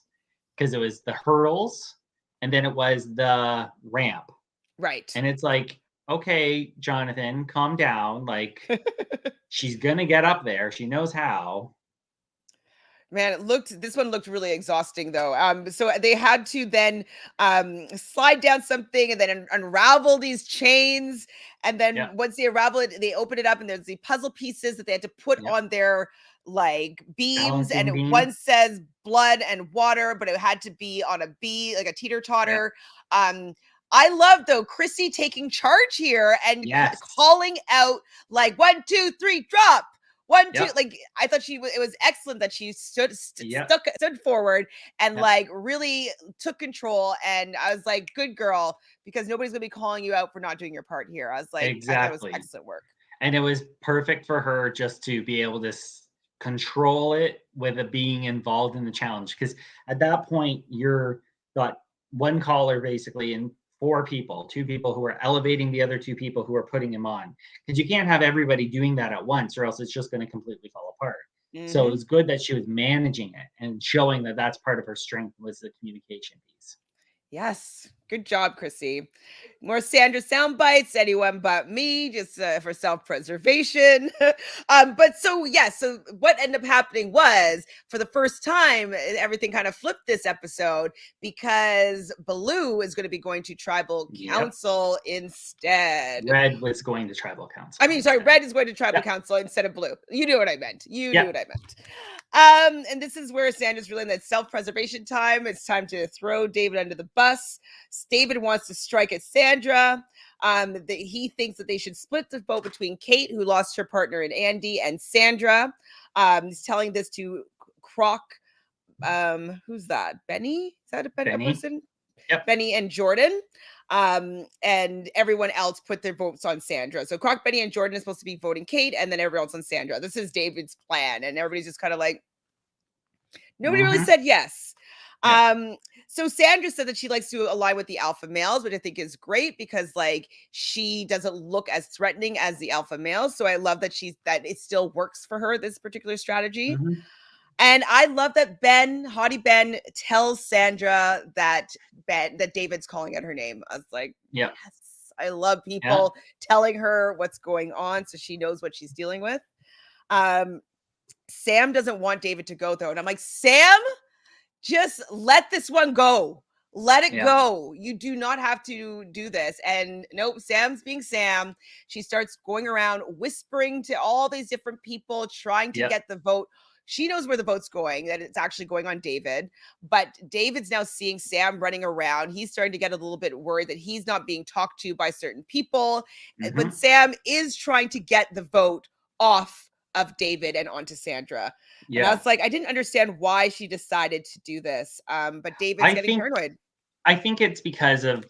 because it was the hurdles and then it was the ramp. Right. And it's like, okay, Jonathan, calm down. Like, she's going to get up there. She knows how. Man, this one looked really exhausting though. So they had to then slide down something and then unravel these chains. And then once they unravel it, they open it up and there's the puzzle pieces that they had to put on their like beams. Balancing beam. One says blood and water, but it had to be on a B, like a teeter-totter. I love though Chrissy taking charge here and calling out like 1, 2, 3, drop. 1, 2, like I thought it was excellent that she stood forward and like really took control. And I was like, good girl, because nobody's gonna be calling you out for not doing your part here. I was like, I thought it was excellent work. And it was perfect for her just to be able to control it with it being involved in the challenge. Because at that point, you're got one caller basically and 4 people, 2 people who are elevating the other 2 people who are putting him on, because you can't have everybody doing that at once or else it's just going to completely fall apart. So it was good that she was managing it and showing that that's part of her strength was the communication piece. Yes. Good job, Chrissy. More Sandra sound bites, anyone but me, just for self-preservation. But so what ended up happening was, for the first time, everything kind of flipped this episode because Baloo is going to be going to tribal council instead. Red was going to tribal council. I mean, sorry, Red is going to tribal council instead of Blue. You knew what I meant. You knew what I meant. And this is where Sandra's really in that self-preservation time. It's time to throw David under the bus. David wants to strike at Sandra. He thinks that they should split the vote between Kate, who lost her partner in Andy, and Sandra. He's telling this to Croc. Who's that? Benny? Is that a person? Yep. Benny and Jordan. And everyone else put their votes on Sandra. So Croc, Benny, and Jordan is supposed to be voting Kate, and then everyone else on Sandra. This is David's plan, and everybody's just kind of like, nobody really said yes. So Sandra said that she likes to align with the alpha males, which I think is great because like she doesn't look as threatening as the alpha males. So I love that it still works for her, this particular strategy. And I love that Haughty Ben tells Sandra that David's calling out her name. I was like, yes, I love people telling her what's going on so she knows what she's dealing with. Sam doesn't want David to go though. And I'm like, Sam, just let this one go. Let it go. You do not have to do this. And nope, Sam's being Sam. She starts going around whispering to all these different people, trying to get the vote. She knows where the vote's going, that it's actually going on David. But David's now seeing Sam running around. He's starting to get a little bit worried that he's not being talked to by certain people. But Sam is trying to get the vote off of David and onto Sandra. And I was like, I didn't understand why she decided to do this. But David's getting paranoid. I think it's because of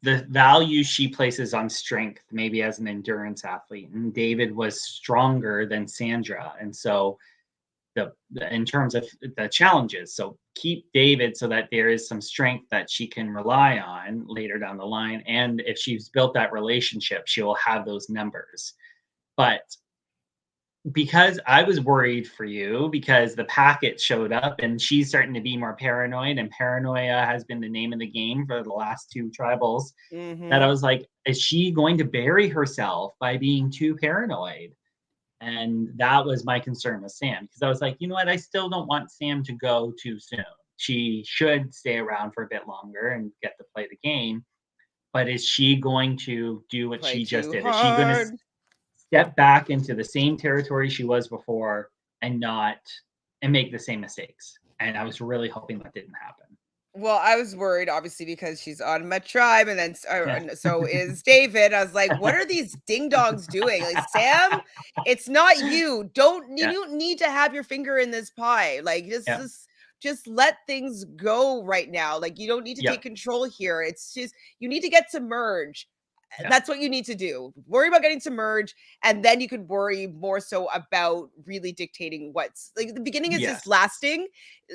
the value she places on strength, maybe as an endurance athlete. And David was stronger than Sandra. And so in terms of the challenges, so keep David so that there is some strength that she can rely on later down the line. And if she's built that relationship, she will have those numbers. But because I was worried for you because the packet showed up and she's starting to be more paranoid, and paranoia has been the name of the game for the last 2 tribals, that I was like, is she going to bury herself by being too paranoid? And that was my concern with Sam, because I was like, you know what? I still don't want Sam to go too soon. She should stay around for a bit longer and get to play the game. But is she going to do what she just did? Is she going to step back into the same territory she was before and make the same mistakes? And I was really hoping that didn't happen. Well, I was worried, obviously, because she's on my tribe, and then so is David. I was like, "What are these ding dongs doing?" Like, Sam, it's not you. You don't need to have your finger in this pie. Like, just let things go right now. Like, you don't need to take control here. It's just you need to get to merge. That's what you need to do. Worry about getting to merge, and then you could worry more so about really dictating what's like. The beginning is just lasting.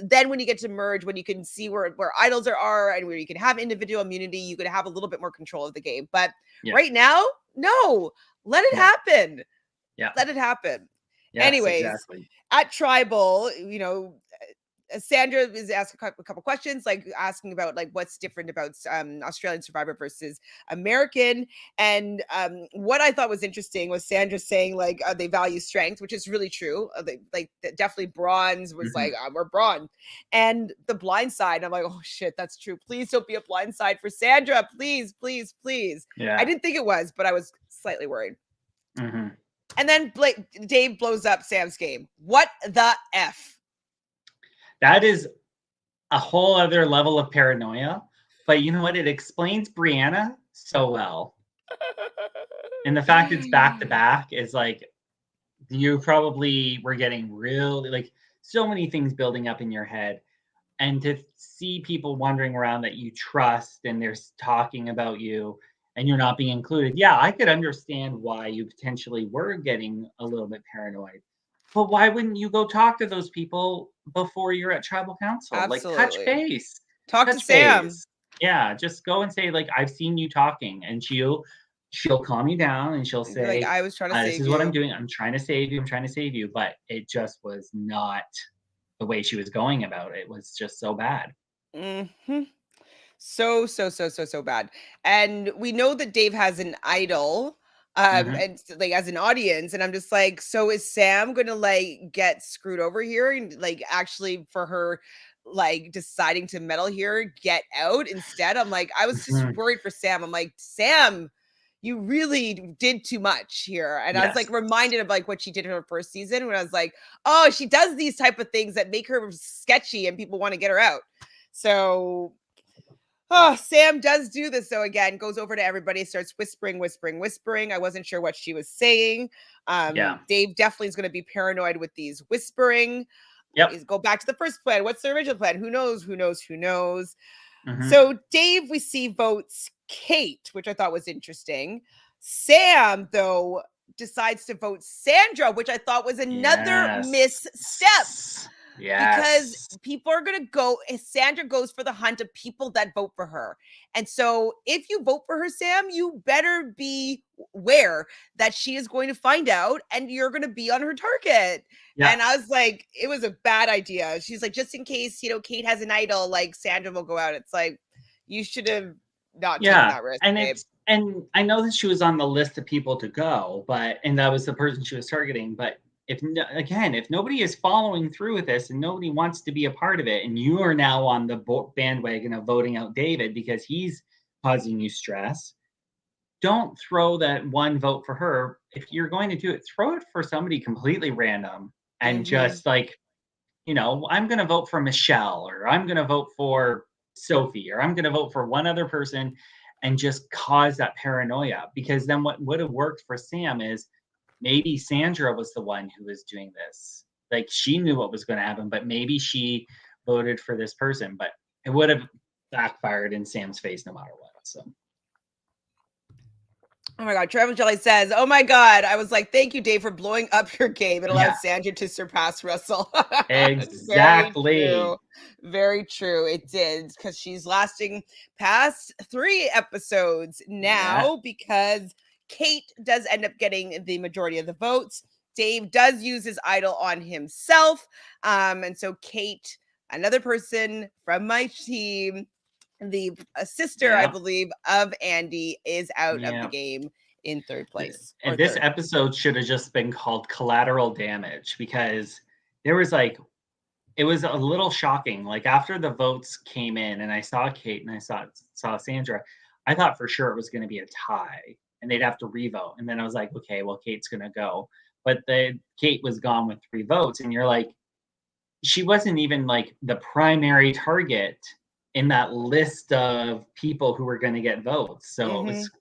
Then when you get to merge, when you can see where idols are and where you can have individual immunity, you could have a little bit more control of the game. But right now, no, let it happen. Let it happen. Anyways, at Tribal, Sandra is asking a couple questions, like asking about like what's different about Australian Survivor versus American. And what I thought was interesting was Sandra saying like they value strength, which is really true. They, like definitely Bronze was like we're Braun, and the blind side. I'm like, oh shit, that's true. Please don't be a blind side for Sandra. Please, please, please. Yeah. I didn't think it was, but I was slightly worried. And then Dave blows up Sam's game. What the F? That is a whole other level of paranoia. But you know what? It explains Brianna so well. And the fact it's back to back is like, you probably were getting really like so many things building up in your head. And to see people wandering around that you trust and they're talking about you and you're not being included. Yeah, I could understand why you potentially were getting a little bit paranoid. But why wouldn't you go talk to those people before you're at tribal council? Absolutely. Like touch base. Talk to Sam. Yeah, just go and say, like, I've seen you talking, and she'll calm you down and she'll say, like, I was trying to save you. This is what I'm doing. I'm trying to save you. I'm trying to save you. But it just was not the way she was going about it. It was just so bad. So bad. And we know that Dave has an idol. And like as an audience, and I'm just like, so is Sam gonna like get screwed over here and like actually for her like deciding to meddle here get out instead? I'm like, I was just worried for Sam. I'm like, Sam, you really did too much here. And I was like reminded of like what she did in her first season when I was like, oh, she does these type of things that make her sketchy and people want to get her out. So Sam does do this though. Again, goes over to everybody, starts whispering. I wasn't sure what she was saying. Dave definitely is going to be paranoid with these whispering. Go back to the first plan. What's the original plan? Who knows? So Dave, we see votes Kate, which I thought was interesting. Sam, though, decides to vote Sandra, which I thought was another misstep. Because people are going to go, Sandra goes for the hunt of people that vote for her. And so if you vote for her, Sam, you better be aware that she is going to find out and you're going to be on her target. And I was like, it was a bad idea. She's like, just in case, you know, Kate has an idol, like Sandra will go out. It's like, you should have not taken that risk, babe. And I know that she was on the list of people to go, and that was the person she was targeting. But if nobody is following through with this and nobody wants to be a part of it, and you are now on the bandwagon of voting out David because he's causing you stress, don't throw that one vote for her. If you're going to do it, throw it for somebody completely random and just like, you know, I'm going to vote for Michelle, or I'm going to vote for Sophie, or I'm going to vote for one other person, and just cause that paranoia. Because then what would have worked for Sam is, maybe Sandra was the one who was doing this. Like she knew what was going to happen, but maybe she voted for this person, but it would have backfired in Sam's face no matter what. So. Oh my God. Travel Jelly says, oh my God. I was like, thank you, Dave, for blowing up your game. It allowed Sandra to surpass Russell. Exactly. Very true. It did, because she's lasting past 3 episodes now because Kate does end up getting the majority of the votes. Dave does use his idol on himself. And so Kate, another person from my team, the sister, I believe, of Andy, is out of the game in 3rd place. And this episode should have just been called Collateral Damage, because there was like, it was a little shocking. Like after the votes came in and I saw Kate and I saw Sandra, I thought for sure it was going to be a tie and they'd have to revote. And then I was like, okay, well, Kate's going to go. But Kate was gone with 3 votes. And you're like, she wasn't even like the primary target in that list of people who were going to get votes. So it was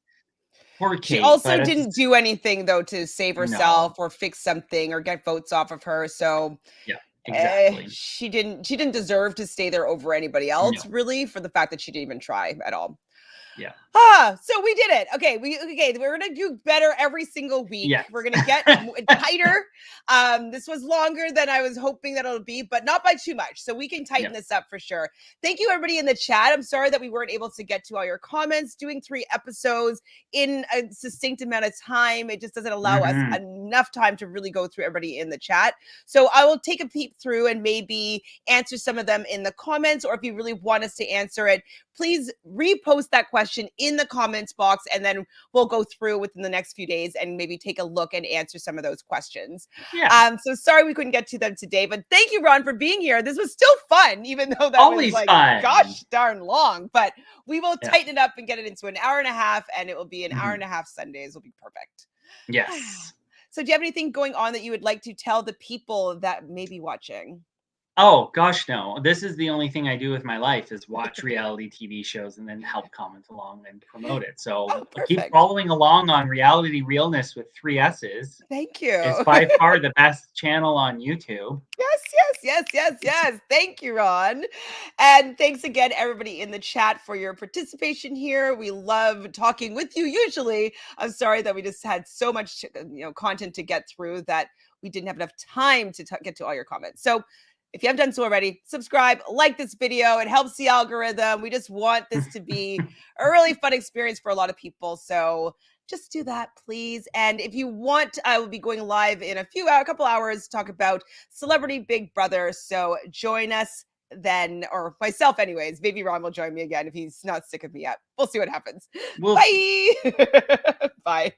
poor Kate. She also didn't do anything though to save herself or fix something or get votes off of her. So exactly. She didn't deserve to stay there over anybody else, really, for the fact that she didn't even try at all. Yeah. So we did it. Okay, we're gonna do better every single week. Yes. We're gonna get tighter. This was longer than I was hoping that it'll be, but not by too much. So we can tighten this up for sure. Thank you, everybody in the chat. I'm sorry that we weren't able to get to all your comments. Doing 3 episodes in a succinct amount of time, it just doesn't allow us enough time to really go through everybody in the chat. So I will take a peep through and maybe answer some of them in the comments, or if you really want us to answer it, please repost that question in the comments box, and then we'll go through within the next few days and maybe take a look and answer some of those questions. Yeah. So sorry we couldn't get to them today, but thank you, Ron, for being here. This was still fun, even though that always was like, fun. gosh darn long. But we will tighten it up and get it into an hour and a half, and it will be an hour and a half Sundays. Will be perfect. Yes. So do you have anything going on that you would like to tell the people that may be watching? Oh, gosh, no. This is the only thing I do with my life is watch reality TV shows and then help comment along and promote it. So keep following along on Reality Realness with 3 S's. Thank you. It's by far the best channel on YouTube. Yes. Thank you, Ron. And thanks again, everybody in the chat, for your participation here. We love talking with you usually. I'm sorry that we just had so much content to get through that we didn't have enough time to get to all your comments. So if you haven't done so already, subscribe, like this video. It helps the algorithm. We just want this to be a really fun experience for a lot of people. So just do that, please. And if you want, I will be going live in a couple hours to talk about Celebrity Big Brother. So join us then, or myself anyways. Maybe Ron will join me again if he's not sick of me yet. We'll see what happens. Bye. Bye.